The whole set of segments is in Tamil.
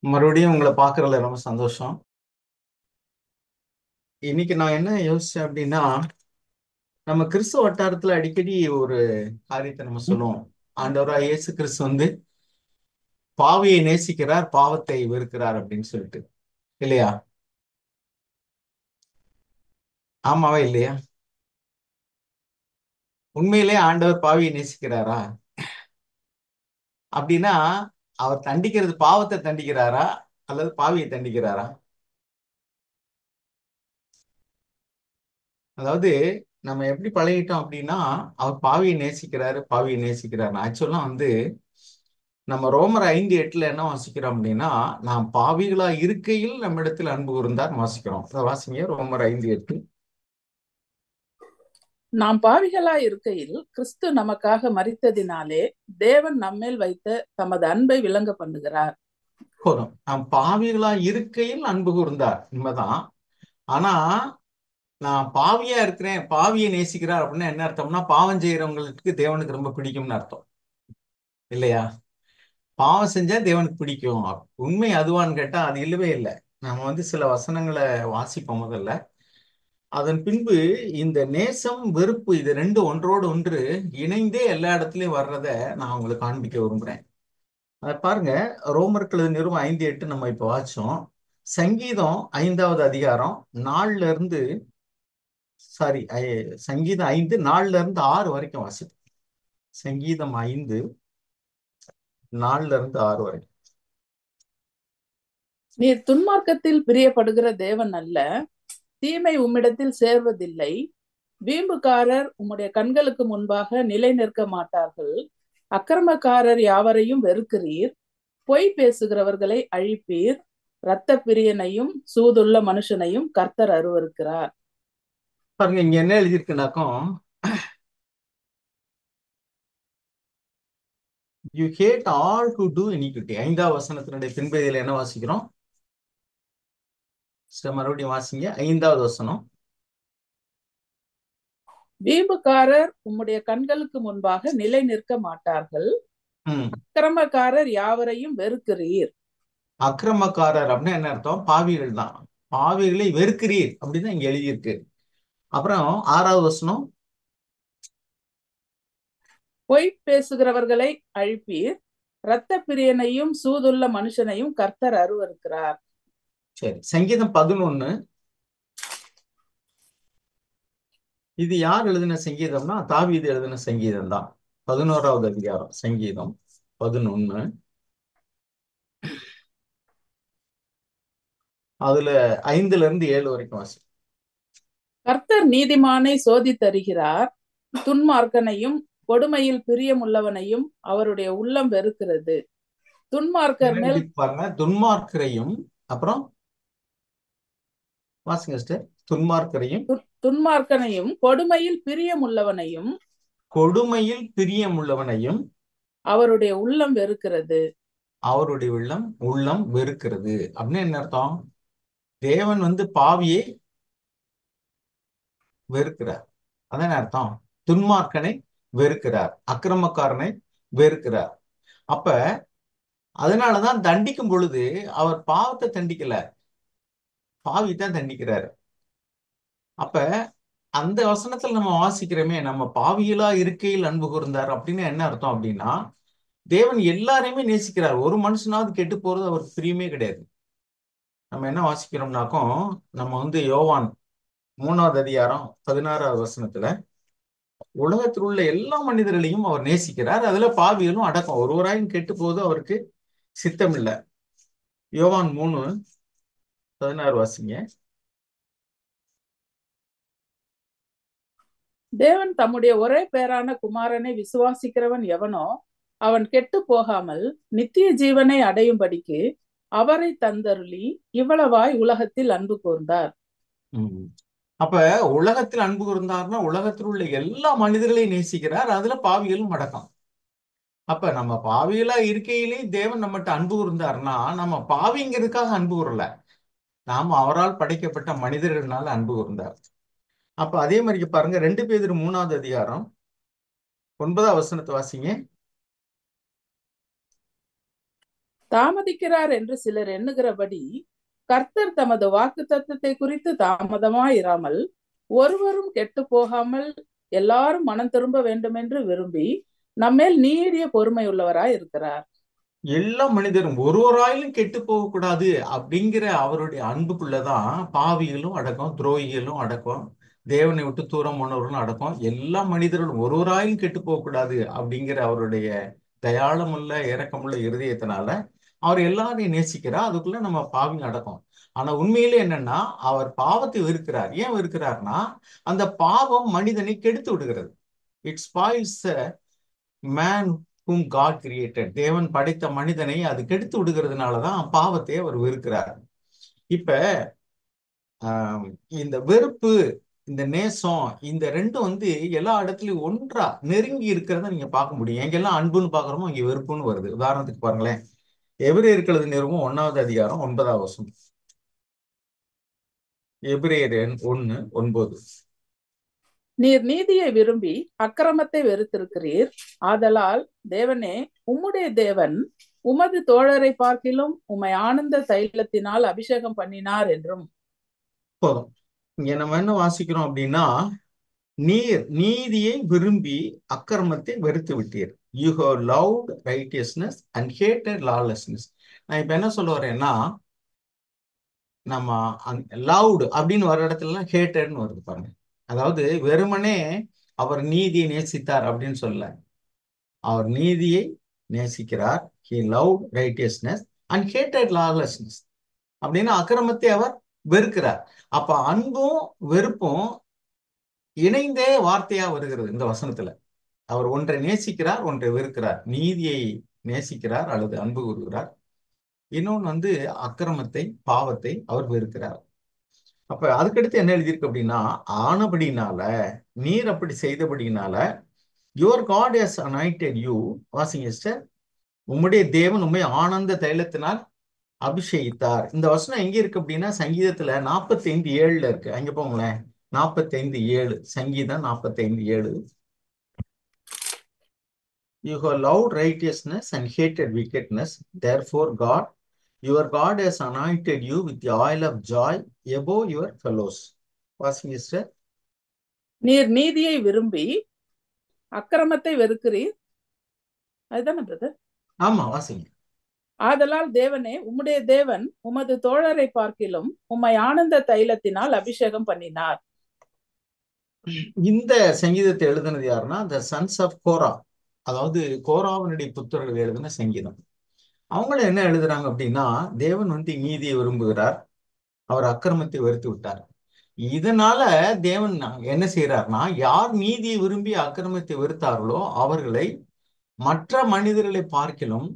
மறுபடியும் உங்களை பார்க்கறதுல ரொம்ப சந்தோஷம். இன்னைக்கு நான் என்ன யோசிச்சேன் அப்படின்னா, நம்ம கிறிஸ்துவ வட்டாரத்துல அடிக்கடி ஒரு காரியத்தை நம்ம சொல்லுவோம். ஆண்டவராக இயேசு கிறிஸ்து வந்து பாவியை நேசிக்கிறார், பாவத்தை வெறுக்கிறார் அப்படின்னு சொல்லிட்டு, இல்லையா? ஆமாவா இல்லையா? உண்மையிலே ஆண்டவர் பாவியை நேசிக்கிறாரா? அப்படின்னா அவர் தண்டிக்கிறது பாவத்தை தண்டிக்கிறாரா அல்லது பாவியை தண்டிக்கிறாரா? அதாவது நம்ம எப்படி பழகிட்டோம் அப்படின்னா, அவர் பாவியை நேசிக்கிறாரு, பாவியை நேசிக்கிறாரு. ஆக்சுவலா வந்து நம்ம ரோமர் 5:8 என்ன வாசிக்கிறோம் அப்படின்னா, நாம் பாவிகளா இருக்கையில் நம்மிடத்தில் அன்பு கூர்ந்தார் வாசிக்கிறோம். அதை வாசிங்க, ரோமர் 5:8. நாம் பாவிகளாய் இருக்கையில் கிறிஸ்து நமக்காக மரித்ததினாலே தேவன் நம்மேல் வைத்த தமது அன்பை விளங்க பண்ணுகிறார். போதும். நாம் பாவிகளா இருக்கையில் அன்பு கூர்ந்தார் உண்மைதான். ஆனா நான் பாவியா இருக்கிறேன், பாவியை நேசிக்கிறார் அப்படின்னா என்ன அர்த்தம்னா, பாவம் செய்யறவங்களுக்கு தேவனுக்கு ரொம்ப பிடிக்கும்னு அர்த்தம், இல்லையா? பாவம் செஞ்சா தேவனுக்கு பிடிக்கும். உண்மை அதுவான்னு கேட்டா அது இல்லவே இல்லை. நம்ம வந்து சில வசனங்களை வாசிப்போம் முதல்ல. அதன் பின்பு இந்த நேசம் வெறுப்பு இது ரெண்டு ஒன்றோடு ஒன்று இணைந்தே எல்லா இடத்துலயும் வர்றத நான் உங்களுக்கு காண்பிக்க விரும்புறேன். அதை பாருங்க. ரோமர்கள் நிறுவனம் 5:8 நம்ம இப்ப வாசிச்சோம். சங்கீதம் 5வது அதிகாரம் 4ல இருந்து சாரி சங்கீதம் 5 4ல இருந்து 6 வரைக்கும் வாசிப்போம். சங்கீதம் 5 4ல இருந்து 6 வரைக்கும். நீர் துன்மார்க்கத்தில் பிரியப்படுகிற தேவன் அல்ல, தீமை உம்மிடத்தில் சேர்வதில்லை. வீம்புக்காரர் உம்முடைய கண்களுக்கு முன்பாக நிலை நிற்க மாட்டார்கள். அக்கிரமக்காரர் யாவரையும் வெறுக்கிறீர். பொய் பேசுகிறவர்களை அழிப்பீர். இரத்த பிரியனையும் சூதுள்ள மனுஷனையும் கர்த்தர் அருவருக்கிறார். பாருங்க, இங்க என்ன எழுதியிருக்குனாக்கும், you hate all to do iniquity. 5வது வசனத்தினுடைய பின்பகுதியில் என்ன வாசிக்கிறோம்? சரி, மறுபடியும் வாசிங்க 5வது வசனம். வீம்புக்காரர் உம்முடைய கண்களுக்கு முன்பாக நிலை நிற்க மாட்டார்கள். அக்கிரமக்காரர் யாவரையும் வெறுக்கிறீர். அக்கிரமக்காரர் அப்படின்னா என்ன அர்த்தம்? பாவிகள் தான். பாவிகளை வெறுக்கிறீர் அப்படின்னு இங்க எழுதியிருக்கு. அப்புறம் 6வது வசனம். பொய் பேசுகிறவர்களை அழிப்பீர். இரத்த பிரியனையும் சூதுள்ள மனுஷனையும் கர்த்தர் அருவருக்கிறார். சரி, சங்கீதம் 11. இது யார் எழுதின சங்கீதம்னா தாவீது எழுதின சங்கீதம் தான். 11வது அதிகாரம் சங்கீதம் 11. அதுல 5ல இருந்து 7 வரைக்கும் வாசி. கர்த்தர் நீதிமானை சோதித்தருகிறார். துன்மார்க்கனையும் கொடுமையில் பிரியமுள்ளவனையும் அவருடைய உள்ளம் வெறுக்கிறது. துன்மார்க்கர் மேல் பாருங்க, துன்மார்க்கரையும் அப்புறம் வாசிங்க சிஸ்டர். துன்மார்க்கரையும் துன்மார்க்கனையும் கொடுமையில் பிரியமுள்ளவனையும் கொடுமையில் பிரியமுள்ளவனையும் அவருடைய உள்ளம் வெறுக்கிறது. அவருடைய உள்ளம் வெறுக்கிறது அப்படின்னு என்ன அர்த்தம்? தேவன் வந்து பாவியை வெறுக்கிறார், அதான் அர்த்தம். துன்மார்க்கனை வெறுக்கிறார், அக்கிரமக்காரனை வெறுக்கிறார். அப்ப அதனாலதான் தண்டிக்கும் பொழுது அவர் பாவத்தை தண்டிக்கல, பாவி தான் தண்டிக்கிறாரு. அப்ப அந்த வசனத்துல நம்ம வாசிக்கிறோமே, நம்ம பாவிகளா இருக்கையில் அன்பு கூர்ந்தார் அப்படின்னு என்ன அர்த்தம் அப்படின்னா, தேவன் எல்லாரையுமே நேசிக்கிறார். ஒரு மனுஷனாவது கெட்டு போறது அவருக்கு பிரியமே கிடையாது. நம்ம என்ன வாசிக்கிறோம்னாக்கும், நம்ம வந்து யோவான் 3வது அதிகாரம் 16வது வசனத்துல உலகத்தில் உள்ள எல்லா மனிதர்களையும் அவர் நேசிக்கிறார், அதுல பாவிகளும் அடக்கம். ஒருவராயும் கெட்டு போது அவருக்கு சித்தம் இல்லை. யோவான் 3:16 வாசிங்க. தேவன் தம்முடைய ஒரே பேரான குமாரனை விசுவாசிக்கிறவன் எவனோ அவன் கெட்டு போகாமல் நித்திய ஜீவனை அடையும்படிக்கு அவரை தந்தருளி இவ்வளவாய் உலகத்தில் அன்பு கூர்ந்தார். அப்ப உலகத்தில் அன்பு கூர்ந்தார்னா உலகத்தில் உள்ள எல்லா மனிதர்களையும் நேசிக்கிறார், அதுல பாவிகளும் அடக்கம். அப்ப நம்ம பாவிகளா இருக்கையிலே தேவன் நம்மகிட்ட அன்பு கூர்ந்தார்னா நம்ம பாவிங்கிறதுக்காக அன்பு கூறல, நாம அவரால் படைக்கப்பட்ட மனிதர்களால அன்பு கூர்ந்தார். அப்ப அதே மாதிரி பாருங்க, 2 பேதுரு 3வது அதிகாரம் 9வது வசனத்தை வாசிங்க. தாமதிக்கிறார் என்று சிலர் எண்ணுகிறபடி கர்த்தர் தமது வாக்குத்தத்தத்தை குறித்து தாமதமாயிராமல் ஒருவரும் கெட்டு போகாமல் எல்லாரும் மனம் திரும்ப வேண்டும் என்று விரும்பி நம்மேல் நீடிய பொறுமை உள்ளவராய் இருக்கிறார். எல்லா மனிதரும் ஒருவராயிலும் கெட்டு போக கூடாது அப்படிங்கிற அவருடைய அன்புக்குள்ளதான் பாவிகளும் அடக்கம், துரோகிகளும் அடக்கம், தேவனை விட்டு தூரம் போனவர்களும் அடக்கம். எல்லா மனிதர்களும் ஒருவராயிலும் கெட்டு போக கூடாது அப்படிங்கிற அவருடைய தயாளமுள்ள இரக்கமுள்ள இருதயத்தினால அவர் எல்லாரையும் நேசிக்கிறார். அதுக்குள்ள நம்ம பாவிங்க அடக்கம். ஆனா உண்மையிலே என்னன்னா, அவர் பாவத்தை வெறுக்கிறார். ஏன் வெறுக்கிறார்னா, அந்த பாவம் மனிதனை கெடுத்து விடுகிறது. It spoils man whom God created. தேவன் படைத்த மனிதனை அது கெடுத்து விடுகிறதுனாலதான் பாவத்தை அவர் வெறுக்கிறார். இப்ப இந்த வெறுப்பு, இந்த நேசம், இந்த ரெண்டும் எல்லா இடத்துலயும் ஒன்றா நெருங்கி இருக்கிறத நீங்க பார்க்க முடியும். எங்கெல்லாம் அன்புன்னு பாக்குறோமோ இங்க வெறுப்புன்னு வருது. உதாரணத்துக்கு பாருங்களேன், எபிரேயர்களது நிறுவனம் 1வது அதிகாரம் 9வது வசனம். எபிரேயர் 1:9. நீர் நீதியை விரும்பி அக்கிரமத்தை வெறுத்திருக்கிறீர். ஆதலால் தேவனே, உம்முடைய தேவன் உமது தோழரை பார்க்கிலும் உம்மை ஆனந்த தைலத்தினால் அபிஷேகம் பண்ணினார் என்றும். போதும். இங்க நம்ம என்ன வாசிக்கிறோம் அப்படின்னா, நீர் நீதியை விரும்பி அக்கிரமத்தை வெறுத்து விட்டீர். You have loved righteousness and hated lawlessness. நான் இப்ப என்ன சொல்ல வரேன்னா, நம்ம லவ்டு அப்படின்னு வர இடத்துல ஹேட்டட்னு வருது பாருங்க. அதாவது வெறுமனே அவர் நீதியை நேசித்தார் அப்படின்னு சொல்ல, அவர் நீதியை நேசிக்கிறார். he loved righteousness and hated lawlessness. அப்படின்னா அக்கிரமத்தை அவர் வெறுக்கிறார். அப்ப அன்பும் வெறுப்பும் இணைந்தே வார்த்தையா வருகிறது இந்த வசனத்துல. அவர் ஒன்றை நேசிக்கிறார், ஒன்றை வெறுக்கிறார். நீதியை நேசிக்கிறார் அல்லது அன்பு கூறுகிறார். இன்னொன்னு அக்கிரமத்தை, பாவத்தை அவர் வெறுக்கிறார். அப்ப அதுக்கடுத்து என்ன எழுதியிருக்கு அப்படின்னா, ஆனபடினால, நீர் அப்படி செய்தபடினால, your God has anointed you, வாசிங்க சிஸ்டர், உம்முடைய தேவன் உண்மை ஆனந்த தைலத்தினால் அபிஷேகித்தார். இந்த வசனம் எங்க இருக்கு அப்படின்னா, சங்கீதத்துல 45:7 இருக்கு. அங்க போங்களேன். 45:7, சங்கீதம் 45:7. You have loved righteousness and hated wickedness. Therefore God, your God has anointed you with the oil of joy above your fellows. வாசிங்க சிஸ்டர். நீர் நீதியை விரும்பி அக்கிரமத்தை வெறுக்கிறீர். அதுதானே பிரதர்? ஆமா, வாசிங்க. ஆதலால் தேவனே, உம்முடைய தேவன் உமது தோழரை பார்க்கிலும் உம்மை ஆனந்த தைலத்தினால் அபிஷேகம் பண்ணினார். இந்த சங்கீதத்தை எழுதினது யாருன்னா, the sons of கோரா, அதாவது கோராவனுடைய புத்தர்கள் எழுதின சங்கீதம். அவங்களும் என்ன எழுதுறாங்க அப்படின்னா, தேவன் நீதியை விரும்புகிறார், அவர் அக்கிரமத்தை வெறுத்து விட்டார். இதனால தேவன் என்ன செய்யறாருன்னா, யார் நீதியை விரும்பி அக்கிரமத்தை வெறுத்தார்களோ அவர்களை மற்ற மனிதர்களை பார்க்கிலும்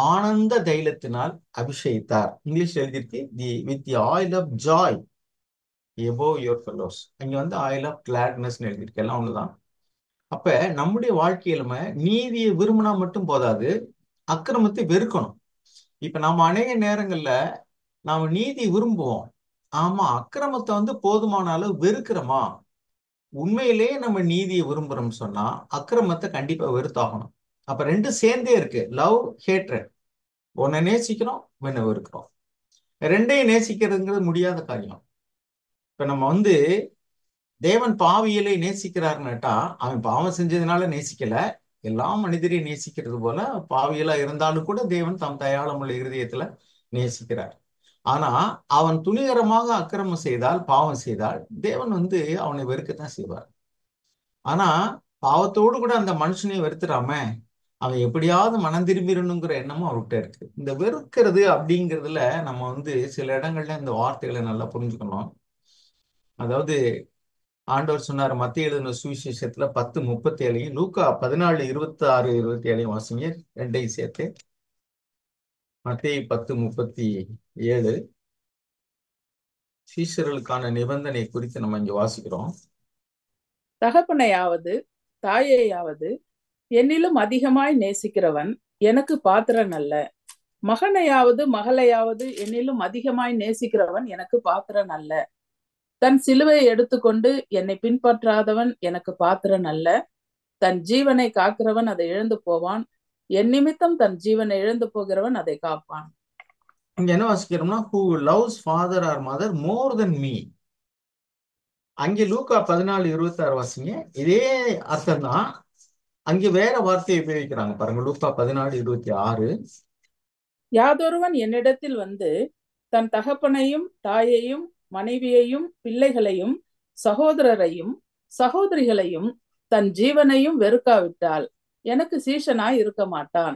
ஆனந்த தைலத்தினால் அபிஷேகித்தார். இங்கிலீஷ் எழுதியிருக்கு, with the oil of joy above your fellows. அங்க oil of gladness எழுதியிருக்கு. எல்லாம் ஒண்ணுதான். அப்ப நம்முடைய வாழ்க்கையில நீதியை விரும்பினா மட்டும் போதாது, அக்கிரமத்தை வெறுக்கணும். இப்ப நம்ம அநேக நேரங்கள்ல நாம நீதி விரும்புவோம், ஆமா, அக்கிரமத்தை போதுமான அளவு வெறுக்கிறோமா? உண்மையிலேயே நம்ம நீதியை விரும்புறோம்னு சொன்னா அக்கிரமத்தை கண்டிப்பா வெறுத்தாகணும். அப்ப ரெண்டும் சேர்ந்தே இருக்கு, லவ் ஹேட்ரட். ஒன்னை நேசிக்கிறோம், ஒன்னை வெறுக்கிறோம். ரெண்டையும் நேசிக்கிறதுங்கிறது முடியாத காரியம். இப்ப நம்ம தேவன் பாவியலை நேசிக்கிறாருன்னுட்டா, அவன் பாவம் செஞ்சதுனால நேசிக்கல, எல்லா மனிதரையும் நேசிக்கிறது போல பாவியலா இருந்தாலும் கூட தேவன் தம் தயாளமுள்ள இருதயத்துல நேசிக்கிறார். ஆனா அவன் துணிகரமாக அக்கிரமம் செய்தால், பாவம் செய்தால், தேவன் அவனை வெறுக்கத்தான் செய்வார். ஆனா பாவத்தோடு கூட அந்த மனுஷனையும் வெறுத்துடாம அவன் எப்படியாவது மனம் திரும்பிடணுங்கிற எண்ணமும் அவர்கிட்ட இருக்கு. இந்த வெறுக்கிறது அப்படிங்கிறதுல நம்ம சில இடங்கள்ல இந்த வார்த்தைகளை நல்லா புரிஞ்சுக்கணும். அதாவது ஆண்டவர் சொன்னார், மத்திய எழுதின சுவிசேஷத்துல 10:37, லூக்கா 14:26-27 வாசிங்க, ரெண்டையும் சேர்த்து. மத்தேயு 10:37 சீஷர்களுக்கான நிபந்தனை குறித்து நம்ம இங்க வாசிக்கிறோம். தகப்பனையாவது தாயையாவது என்னிலும் அதிகமாய் நேசிக்கிறவன் எனக்கு பாத்திரன் அல்ல. மகனையாவது மகளையாவது என்னிலும் அதிகமாய் நேசிக்கிறவன் எனக்கு பாத்திரன் அல்ல. தன் சிலுவையை எடுத்துக்கொண்டு என்னை பின்பற்றாதவன் எனக்கு பாத்திரன் அல்ல. தன் ஜீவனை காக்கிறவன் அதை இழந்து போவான். என் நிமித்தம் தன் ஜீவனை இழந்து போகிறவன் அதை காப்பான். இங்க என்ன வாசிக்கிறோம்னா, who loves father or mother more than me. அங்கே லூக்கா 14:26 வாசிங்க. இதே அர்த்தம் தான். அங்கே வேற வார்த்தையை உபயோகிக்கிறாங்க பாருங்க. லூக்கா 14:26. யாதொருவன் என்னிடத்தில் வந்து தன் தகப்பனையும் தாயையும் மனைவியையும் பிள்ளைகளையும் சகோதரரையும் சகோதரிகளையும் தன் ஜீவனையும் வெறுக்காவிட்டால் எனக்கு சீஷனாய் இருக்க மாட்டான்.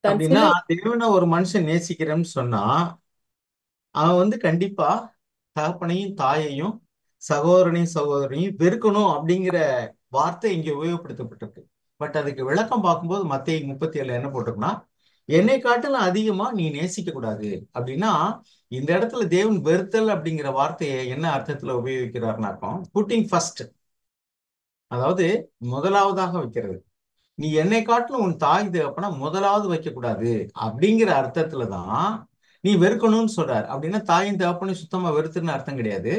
தன் அப்படின்னா தேவனை ஒரு மனுஷன் நேசிக்கிறேன்னு சொன்னா அவன் வந்து கண்டிப்பா தகப்பனையும் தாயையும் சகோதரனையும் சகோதரியும் வெறுக்கணும் அப்படிங்கிற வார்த்தை இங்க உபயோகப்படுத்தப்பட்டிருக்கு. பட் அதுக்கு விளக்கம் பார்க்கும்போது மத்தேயு 37 என்ன போட்டிருக்குன்னா, என்னை காட்டிலும் அதிகமா நீ நேசிக்க கூடாது. அப்படின்னா இந்த இடத்துல தேவன் வெறுத்தல் அப்படிங்கிற வார்த்தையை என்ன அர்த்தத்துல உபயோகிக்கிறார்னாக்கும், புட்டிங் ஃபர்ஸ்ட், அதாவது முதலாவதாக வைக்கிறது. நீ என்னை காட்டிலும் உன் தாய் தகப்பனா முதலாவது வைக்க கூடாது அப்படிங்கிற அர்த்தத்துலதான் நீ வெறுக்கணும்னு சொல்றாரு. அப்படின்னா தாயின் தகப்பனையும் சுத்தமா வெறுத்துன்னு அர்த்தம் கிடையாது.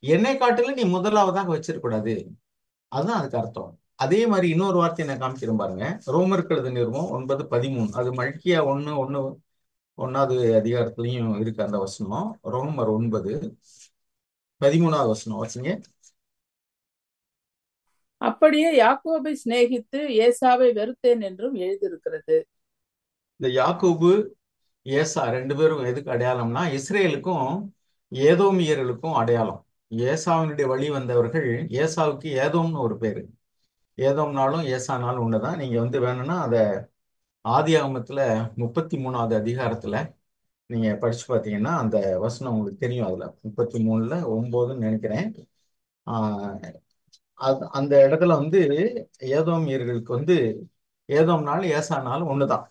என்னை காட்டிலும் நீ முதலாவதாக வச்சிருக்கூடாது, அதுதான் அதுக்கு அர்த்தம். அதே மாதிரி இன்னொரு வார்த்தையை நான் காமிக்கிறேன் பாருங்க. ரோமருக்கு எழுதின நிருபம் 9:13. அது மல்கியா 1:1 அதிகாரத்திலையும் இருக்கு அந்த வசனம். ரோமர் 9:13 வசனம் வாசிங்க. அப்படியே யாக்கோபை சிநேகித்து ஏசாவை வெறுத்தேன் என்றும் எழுதியிருக்கிறது. இந்த யாக்கோபு ஏசா ரெண்டு பேரும் எதுக்கு அடையாளம்னா, இஸ்ரேலுக்கும் ஏதோமியர்களுக்கும் அடையாளம். ஏசாவினுடைய வழி வந்தவர்கள். ஏசாவுக்கு ஏதோம்னு ஒரு பேரு. ஏதோம்னாலும் ஏசானாலும் ஒண்ணுதான். நீங்க வந்து வேணும்னா அதை ஆதியாகமத்துல 33வது அதிகாரத்துல நீங்க படிச்சு பார்த்தீங்கன்னா அந்த வசனம் உங்களுக்கு தெரியும். அதுல 33:9 நினைக்கிறேன். அந்த இடத்துல வந்து ஏதோமியர்களுக்கு வந்து ஏதோம்னாலும் ஏசானாலும் ஒண்ணுதான்.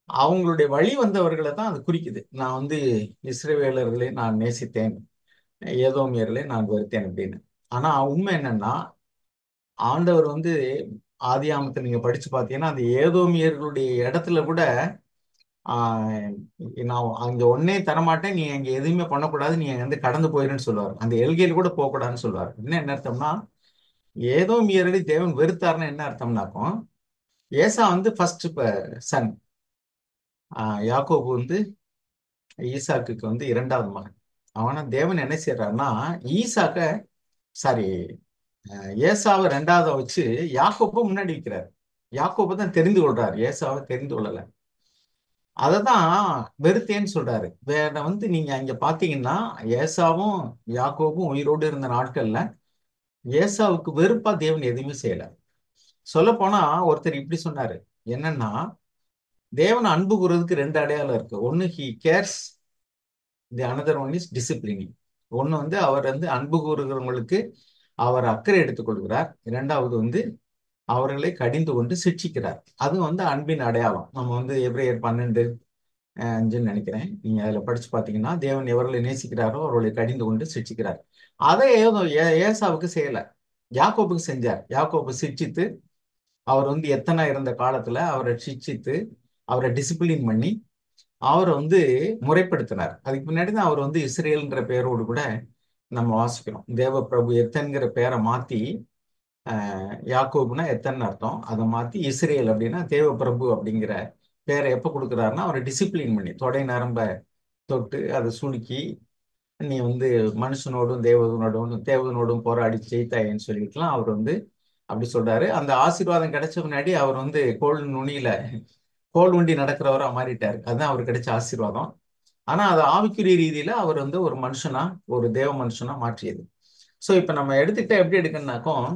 அவங்களுடைய வழி வந்தவர்களை தான் அது குறிக்குது. நான் வந்து இஸ்ரவேலர்களை நான் நேசித்தேன், ஏதோமியர்களை நான் வெறுத்தேன் அப்படின்னு. ஆனா உண்மை என்னன்னா, ஆண்டவர் வந்து ஆதியாகமத்தை நீங்க படிச்சு பார்த்தீங்கன்னா அந்த ஏதோமியர்களுடைய இடத்துல கூட ஆஹ் நான் அங்க ஒன்னே தரமாட்டேன், நீ அங்க எதுவுமே பண்ணக்கூடாது, நீ வந்து கடந்து போயிருன்னு சொல்லுவார். அந்த எல்கையில் கூட போகக்கூடாதுன்னு சொல்லுவார். என்ன அர்த்தம்னா, ஏதோமியர்களை தேவன் வெறுத்தாருன்னு என்ன அர்த்தம்னாக்கும், ஏசா வந்து ஃபர்ஸ்ட் சன், யாக்கோபு வந்து ஈசாக்குக்கு வந்து இரண்டாவது மகன். அவனா தேவன் என்ன செய்யறாருன்னா, ஈசாக்க சாரி ஏசாவை ரெண்டாவது வச்சு யாக்கோப்பை முன்னாடி வைக்கிறார். யாக்கோப்பை தான் தெரிந்து கொள்றாரு, ஏசாவை தெரிந்து கொள்ளல. அததான் வெறுத்தேன்னு சொல்றாரு. வேற வந்து நீங்க அங்க பாத்தீங்கன்னா ஏசாவும் யாக்கோபும் உயிரோடு இருந்த நாட்கள்ல ஏசாவுக்கு வெறுப்பா தேவன் எதுவுமே செய்யல. சொல்ல போனா ஒருத்தர் இப்படி சொன்னாரு, என்னன்னா தேவன் அன்பு கூறதுக்கு ரெண்டு அடையாளம் இருக்கு. ஒன்னு he CARES, the another one is disciplining. ஒன்னு வந்து அவர் வந்து அன்பு கூறுகிறவங்களுக்கு அவர் அக்கறை எடுத்துக்கொள்கிறார். இரண்டாவது வந்து அவர்களை கடிந்து கொண்டு சிட்சிக்கிறார். அது வந்து அன்பின் அடையாளம். நம்ம வந்து எபிரேயர் 12:5 நினைக்கிறேன், நீங்க அதுல படிச்சு பாத்தீங்கன்னா, தேவன் எவர்களை நேசிக்கிறாரோ அவர்களை கடிந்து கொண்டு சிட்சிக்கிறார். அதை ஏதோ ஏசாவுக்கு செய்யல, யாக்கோபுக்கு செஞ்சார். யாக்கோபு சிட்சித்து அவர் வந்து எத்தனை இருந்த காலத்துல அவரை சிட்சித்து அவரை டிசிப்ளின் பண்ணி அவரை வந்து முறைப்படுத்தினார். அதுக்கு முன்னாடி தான் அவர் வந்து இஸ்ரேல்ன்ற பெயரோடு கூட நம்ம வாசிக்கிறோம். தேவ பிரபு எத்தன்கிற பேரை மாத்தி, யாக்கோபுனா எத்தனை அர்த்தம், அதை மாத்தி இஸ்ரேல் அப்படின்னா தேவ பிரபு அப்படிங்கிற பேரை எப்ப கொடுக்குறாருன்னா அவரை டிசிப்ளின் பண்ணி தொடை நரம்ப தொட்டு அதை சுலுக்கி, நீ வந்து மனுஷனோடும் தேவதனோடும் போராடி ஜெயித்தாயின்னு சொல்லிட்டுலாம் அவர் வந்து அப்படி சொல்றாரு. அந்த ஆசீர்வாதம் கிடைச்ச முன்னாடி அவர் வந்து கோல் உண்டி நடக்கிறவரா மாறிட்டாரு. அதுதான் அவர் கிடைச்ச ஆசீர்வாதம். ஆனா அது ஆவிக்குரிய ரீதியில அவர் வந்து ஒரு மனுஷனா, ஒரு தேவ மனுஷனா மாற்றியது. சோ இப்ப நம்ம எடுத்துக்கிட்ட எப்படி எடுக்கணும்னாக்கும்,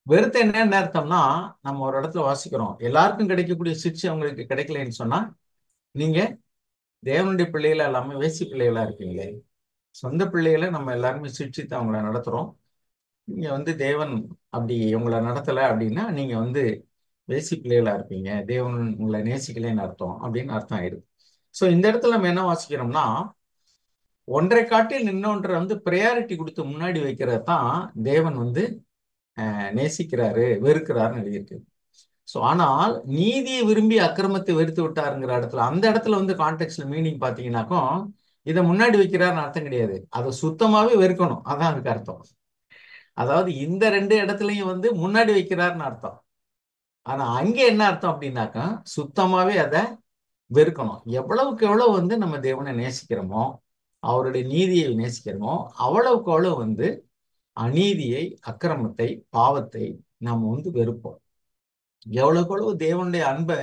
வெறுத்த என்ன அர்த்தம்னா, நம்ம ஒரு இடத்துல வாசிக்கிறோம், எல்லாருக்கும் கிடைக்கக்கூடிய சிக்ஷை அவங்களுக்கு கிடைக்கலன்னு சொன்னா நீங்க தேவனுடைய பிள்ளைகளா இல்லாம வேசி பிள்ளைகளா இருக்கீங்களே. சொந்த பிள்ளைகளை நம்ம எல்லாருமே சிக்ஷித்து அவங்கள நடத்துறோம். நீங்க வந்து தேவன் அப்படி உங்களை நடத்தலை அப்படின்னா நீங்க வந்து வேசி பிள்ளைகளா இருப்பீங்க, தேவன் உங்களை நேசிக்கலைன்னு அர்த்தம் அப்படின்னு அர்த்தம் ஆயிடுது. ஸோ இந்த இடத்துல நம்ம என்ன வாசிக்கிறோம்னா, ஒன்றை காட்டில் இன்னொன்றை வந்து ப்ரையாரிட்டி கொடுத்து முன்னாடி வைக்கிறது தான் தேவன் வந்து நேசிக்கிறாரு வெறுக்கிறாருன்னு எழுதியிருக்கு. ஸோ ஆனால் நீதியை விரும்பி அக்கிரமத்தை வெறுத்து விட்டாருங்கிற இடத்துல, அந்த இடத்துல வந்து கான்டெக்ட்ல மீனிங் பார்த்தீங்கன்னாக்கும் இதை முன்னாடி வைக்கிறாருன்னு அர்த்தம் கிடையாது, அதை சுத்தமாவே வெறுக்கணும், அதான் அதுக்கு அர்த்தம். அதாவது இந்த ரெண்டு இடத்துலையும் வந்து முன்னாடி வைக்கிறாருன்னு அர்த்தம். ஆனா அங்க என்ன அர்த்தம் அப்படின்னாக்கா சுத்தமாவே அதை வெறுக்கணும். எவ்வளவுக்கு எவ்வளவு வந்து நம்ம தேவனை நேசிக்கிறோமோ, அவருடைய நீதியை நேசிக்கிறோமோ, அவ்வளவுக்கு அவ்வளவு வந்து அநீதியை, அக்கிரமத்தை, பாவத்தை நம்ம வந்து வெறுப்போம். எவ்வளவுக்கு எவ்வளவு தேவனுடைய அன்பை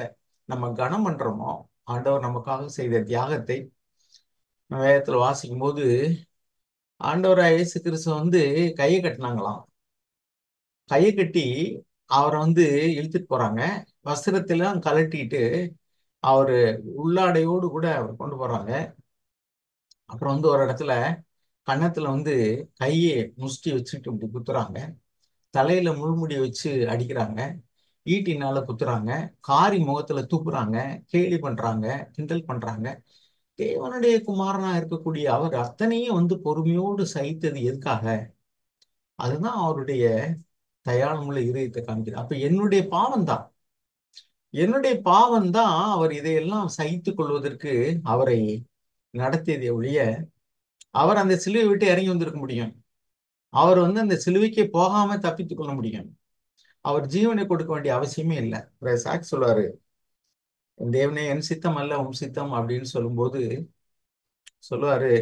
நம்ம கனம் பண்றோமோ, ஆண்டவர் நமக்காக செய்த தியாகத்தை வேதத்துல வாசிக்கும் போது, ஆண்டவராக இயேசு கிறிஸ்து வந்து கையை கட்டினாங்களாம். கையை கட்டி அவரை வந்து இழுத்துட்டு போறாங்க. வஸ்திரத்தெல்லாம் கழட்டிட்டு அவரு உள்ளாடையோடு கூட அவர் கொண்டு போறாங்க. அப்புறம் வந்து ஒரு இடத்துல கன்னத்துல வந்து கையை முஷ்டி வச்சுட்டு இப்படி குத்துறாங்க. தலையில முள்முடி வச்சு அடிக்கிறாங்க. ஈட்டினால குத்துறாங்க. காரி முகத்துல தூக்குறாங்க. கேலி பண்றாங்க. கிண்டல் பண்றாங்க. தேவனுடைய குமாரனா இருக்கக்கூடிய அவர் அத்தனையும் வந்து பொறுமையோடு சகித்தது எதுக்காக? அதுதான் அவருடைய தயாளமுள்ள இதயத்தை காமிக்குது. அப்ப என்னுடைய பாவம் தான் அவர் இதையெல்லாம் சகித்துக் கொள்வதற்கு அவரை நடத்தியதை ஒழிய அவர் அந்த சிலுவை விட்டு இறங்கி வந்திருக்க முடியும். அவர் வந்து அந்த சிலுவைக்கு போகாம தப்பித்துக் கொள்ள முடியும். அவர் ஜீவனை கொடுக்க வேண்டிய அவசியமே இல்லை. சாக் சொல்லுவாரு, தேவனே என் சித்தம் அல்ல உன் சித்தம் அப்படின்னு சொல்லும்போது சொல்லுவாரு,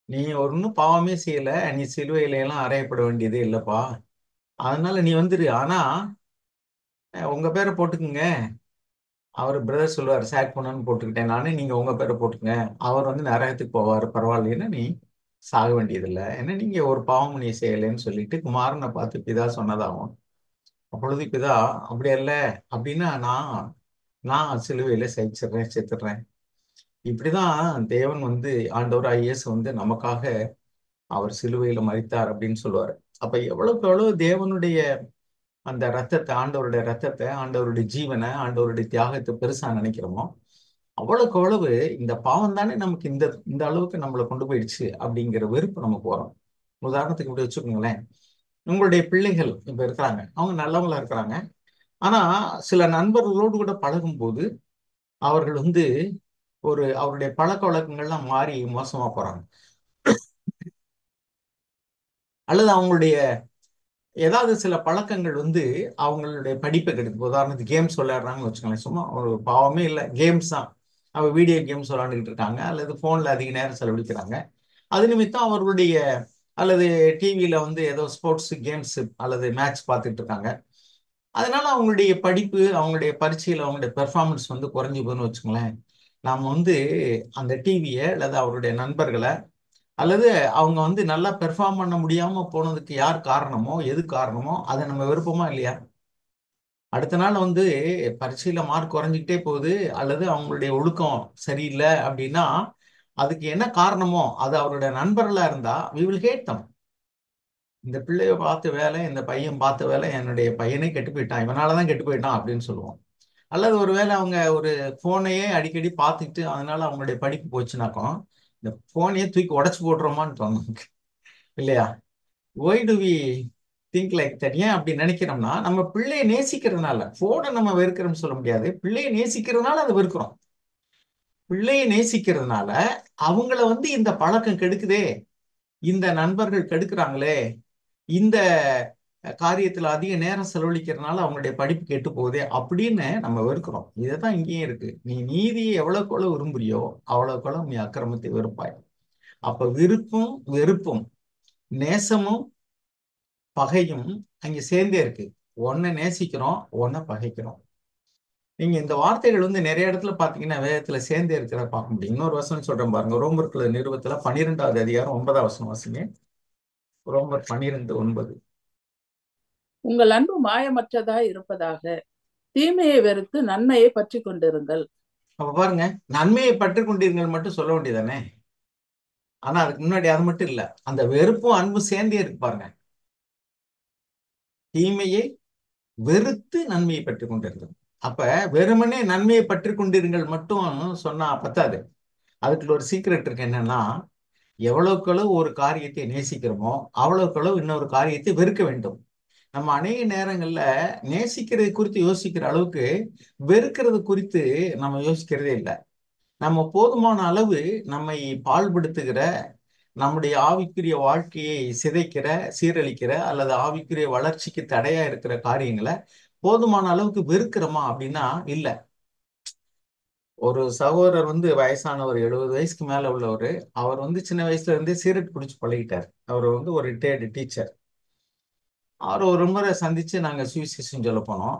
நீ ஒன்னும் பாவமே செய்யல, நீ சிலுவையில எல்லாம் அறையப்பட வேண்டியதே இல்லப்பா, அதனால நீ வந்துரு. ஆனா உங்க பேரை போட்டுக்குங்க. அவர் பிரதர் சொல்லுவார், சாக் பண்ணணும்னு போட்டுக்கிட்டேன் நானு, நீங்க உங்க பேரை போட்டுக்குங்க. அவர் வந்து நரகத்துக்கு போவார், பரவாயில்லைன்னா நீ சாக வேண்டியதில்லை, ஏன்னா நீங்க ஒரு பாவம் நீ செய்யலைன்னு சொல்லிட்டு குமாரனை பார்த்து பிதா சொன்னதாகும். அப்பொழுது பிதா அப்படி அல்ல, அப்படின்னா நான் நான் சிலுவையில சகிச்சிடுறேன், செத்துடுறேன். இப்படிதான் தேவன் வந்து ஆண்டவராக இயேசு வந்து நமக்காக அவர் சிலுவையில மரித்தார் அப்படின்னு சொல்லுவார். அப்ப எவ்வளவுக்கு எவ்வளவு தேவனுடைய அந்த ரத்தத்தை, ஆண்டவருடைய ரத்தத்தை, ஆண்டவருடைய ஜீவனை, ஆண்டவருடைய தியாகத்தை பெருசா நினைக்கிறோமோ, அவ்வளவுக்கு அவ்வளவு இந்த பாவம் தானே நமக்கு இந்த இந்த அளவுக்கு நம்மளை கொண்டு போயிடுச்சு அப்படிங்கிற வெறுப்பு நமக்கு வரும். உதாரணத்துக்கு இப்படி வச்சுக்கோங்களேன், உங்களுடைய பிள்ளைகள் இப்ப இருக்கிறாங்க, அவங்க நல்லவங்களா இருக்கிறாங்க. ஆனா சில நண்பர்களோடு கூட பழகும் போது அவர்கள் வந்து அவருடைய பழக்க வழக்கங்கள்லாம் மாறி மோசமா போறாங்க. அல்லது அவங்களுடைய ஏதாவது சில பழக்கங்கள் வந்து அவங்களுடைய படிப்பை கெடுக்குது. உதாரணத்துக்கு கேம்ஸ் விளையாடுறாங்கன்னு வச்சுக்கோங்களேன், சும்மா ஒரு பாவமே இல்லை, கேம்ஸ் தான். அவங்க வீடியோ கேம்ஸ் விளையாண்டுக்கிட்டு இருக்காங்க, அல்லது போன்ல அதிக நேரம் செலவழிக்கிறாங்க. அது நிமித்தம் அவர்களுடைய அல்லது டிவியில வந்து ஏதோ ஸ்போர்ட்ஸ் கேம்ஸ் அல்லது மேட்ச் பார்த்துட்டு இருக்காங்க. அதனால அவங்களுடைய படிப்பு, அவங்களுடைய பரீட்சையில் அவங்களுடைய பெர்ஃபார்மன்ஸ் வந்து குறைஞ்சி போகுதுன்னு வச்சுக்கோங்களேன். நாம் வந்து அந்த டிவியை அல்லது அவருடைய நண்பர்களை அல்லது அவங்க வந்து நல்லா பெர்ஃபார்ம் பண்ண முடியாம போனதுக்கு யார் காரணமோ, எது காரணமோ அதை நம்ம விருப்பமா இல்லையா? அடுத்த நாள் வந்து பரீட்சையில மார்க் குறைஞ்சிக்கிட்டே போகுது அல்லது அவங்களுடைய ஒழுக்கம் சரியில்லை அப்படின்னா அதுக்கு என்ன காரணமோ அது அவருடைய நண்பர்களா இருந்தா we will hate them. இந்த பிள்ளைய பார்த்த வேலை, இந்த பையன் பார்த்த வேலை, என்னுடைய பையனே கெட்டு போயிட்டான், இவனாலதான் கெட்டு போயிட்டான் அப்படின்னு சொல்லுவோம். அல்லது ஒருவேளை அவங்க ஒரு போனையே அடிக்கடி பார்த்துட்டு அதனால அவங்களுடைய படிப்பு போச்சுனாக்கும் இந்த போனையே தூக்கி உடைச்சு போட்டுறோமான்னு தோணும் இல்லையா? Why do we think like that? ஏன் அப்படி நினைக்கிறோம்னா நம்ம பிள்ளையை நேசிக்கிறதுனால. போனை நம்ம வெறுக்கிறோம்னு சொல்ல முடியாது, பிள்ளையை நேசிக்கிறதுனால அதை வெறுக்கிறோம். பிள்ளையை நேசிக்கிறதுனால அவங்கள வந்து இந்த பழக்கம் கெடுக்குதே, இந்த நண்பர்கள் கெடுக்கிறாங்களே, இந்த காரியத்துல அதிக நேரம் செலவழிக்கிறதுனால அவங்களுடைய படிப்பு கெட்டு போகுதே அப்படின்னு நம்ம வெறுக்கிறோம். இதுதான் இங்கேயும் இருக்கு. நீ நீதியை எவ்வளவுக்கு எவ்வளவு விரும்புறியோ அவ்வளவுக்கு எவ்வளவு நீ அக்கிரமத்தை வெறுப்பாய். அப்ப விருப்பும் வெறுப்பும், நேசமும் பகையும் அங்க சேர்ந்தே இருக்கு. ஒன்னை நேசிக்கிறோம், ஒன்னை பகைக்கிறோம். நீங்க இந்த வார்த்தைகள் வந்து நிறைய இடத்துல பாத்தீங்கன்னா வேதத்துல சேர்ந்தே இருக்கிறத பார்க்க முடியும். இன்னொரு வசனம் சொல்றேன் பாருங்க, ரோமர்கள் நிருபத்துல 12வது அதிகாரம் 9வது வசனம் வாசிங்க. ரோமர் 12:9. உங்கள் அன்பு மாயமற்றதாய் இருப்பதாக, தீமையை வெறுத்து நன்மையை பற்றி கொண்டிருங்கள். அப்ப பாருங்க, நன்மையை பற்றி கொண்டீர்கள் மட்டும் சொல்ல வேண்டியதானே? ஆனா அதுக்கு முன்னாடி அது மட்டும் இல்ல, அந்த வெறுப்பும் அன்பும் சேர்ந்தே இருக்கு பாருங்க. தீமையை வெறுத்து நன்மையை பற்றி கொண்டிருங்கள். அப்ப வெறுமனே நன்மையை பற்றி கொண்டிருங்கள் மட்டும் சொன்னா பத்தாது. அதுக்குள்ள ஒரு சீக்ரெட் இருக்கு. என்னன்னா, எவ்வளவுக்களவு ஒரு காரியத்தை நேசிக்கிறோமோ அவ்வளவுக்களவு இன்னொரு காரியத்தை வெறுக்க வேண்டும். நம்ம அநேக நேரங்கள்ல நேசிக்கிறது குறித்து யோசிக்கிற அளவுக்கு வெறுக்கிறது குறித்து நம்ம யோசிக்கிறதே இல்லை. நம்ம போதுமான அளவு நம்மை பாழ்படுத்துகிற, நம்முடைய ஆவிக்குரிய வாழ்க்கையை சிதைக்கிற, சீரழிக்கிற அல்லது ஆவிக்குரிய வளர்ச்சிக்கு தடையா இருக்கிற காரியங்களை போதுமான அளவுக்கு வெறுக்கிறோமா அப்படின்னா இல்ல. ஒரு சகோதரர் வந்து வயசானவர், 70 வயசுக்கு மேல உள்ளவர். அவர் வந்து சின்ன வயசுல இருந்தே சிகரெட் பிடிச்சு பழகிட்டார். அவர் வந்து ஒரு ரிட்டையர்டு டீச்சர். அவர் ஒரு முறை சந்திச்சு நாங்க சுவிசேஷம் சொல்ல போனோம்.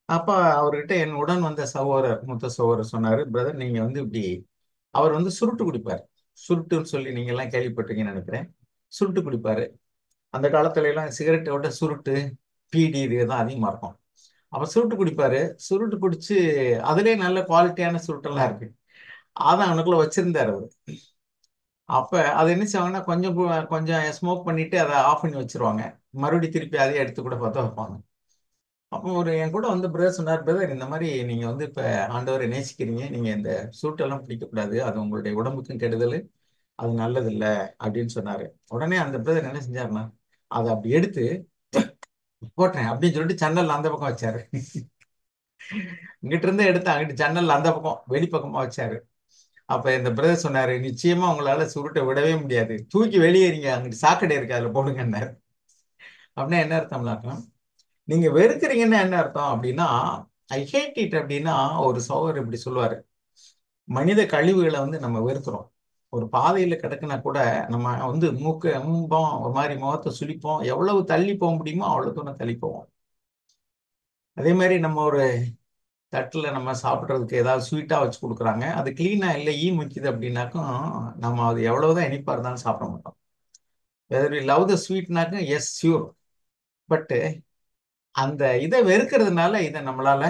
அப்ப அவர்கிட்ட என் உடன் வந்த சகோதரர், மூத்த சகோதரர் சொன்னாரு, பிரதர் நீங்க வந்து இப்படி, அவர் வந்து சுருட்டு குடிப்பார். சுருட்டுன்னு சொல்லி நீங்க எல்லாம் கேள்விப்பட்டிருக்கீங்கன்னு நினைக்கிறேன். சுருட்டு குடிப்பாரு. அந்த காலத்துல எல்லாம் சிகரெட்டை விட சுருட்டு, பீடி இதுதான் அதிகமா இருக்கும். அப்ப சுருட்டு குடிப்பாரு. சுருட்டு குடிச்சு அதுலயே நல்ல குவாலிட்டியான சுருட்டெல்லாம் இருக்கு. அதான் அவனுக்குள்ள வச்சிருந்தாரு அவரு. அப்ப அது என்ன செய்வாங்கன்னா, கொஞ்சம் ஸ்மோக் பண்ணிட்டு அதை ஆஃப் பண்ணி வச்சிருவாங்க. மறுபடியும் திருப்பி அதையே எடுத்து கூட பத்த வைப்பாங்க. அப்போ ஒரு என் கூட வந்து பிரதர் சொன்னார், பிரதர் இந்த மாதிரி நீங்க வந்து இப்ப ஆண்டவரை நேசிக்கிறீங்க, நீங்க இந்த சூட்டெல்லாம் பிடிக்கக்கூடாது, அது உங்களுடைய உடம்புக்கும் கெடுதல், அது நல்லது இல்ல அப்படின்னு சொன்னாரு. உடனே அந்த பிரதர் என்ன செஞ்சாருன்னா, அதை அப்படி எடுத்து போட்டேன் அப்படின்னு சொல்லிட்டு ஜன்னல் அந்த பக்கம் வச்சாரு. இங்கிட்ட இருந்து எடுத்து அங்கிட்டு ஜன்னல் அந்த பக்கம் வெளிப்பக்கமா வச்சாரு. அப்ப இந்த பிரதர் சொன்னாரு, நிச்சயமா உங்களால சுருட்டை விடவே முடியாது, தூக்கி வெளியேறீங்க, அங்கிட்டு சாக்கடை இருக்கு அதுல போடுங்கன்னாரு. அப்படின்னா என்ன அர்த்தம்னாக்கா, நீங்க வெறுக்கிறீங்கன்னு என்ன அர்த்தம் அப்படின்னா, ஐ ஹேட் இட் அப்படின்னா, ஒரு சகோதரர் இப்படி சொல்லுவாரு, மனித கழிவுகளை வந்து நம்ம வெறுக்கிறோம். ஒரு பாதையில கிடக்குனா கூட நம்ம வந்து மூம்போம், ஒரு மாதிரி முகத்தை சுளிப்போம், எவ்வளவு தள்ளி போக முடியுமோ அவ்வளவு தூரம் தள்ளி போவோம். அதே மாதிரி நம்ம ஒரு தட்டுல நம்ம சாப்பிட்றதுக்கு ஏதாவது ஸ்வீட்டா வச்சு கொடுக்குறாங்க, அது கிளீனா இல்லை, ஈ முக்கிது அப்படின்னாக்கும் நம்ம அது எவ்வளவுதான் இனிப்பா இருந்தாலும் சாப்பிட மாட்டோம். வெதர் வி லவ் த ஸ்வீட்னாக்கும் எஸ் ஷியூர். பட் அந்த இதை வெறுக்கிறதுனால இதை நம்மளால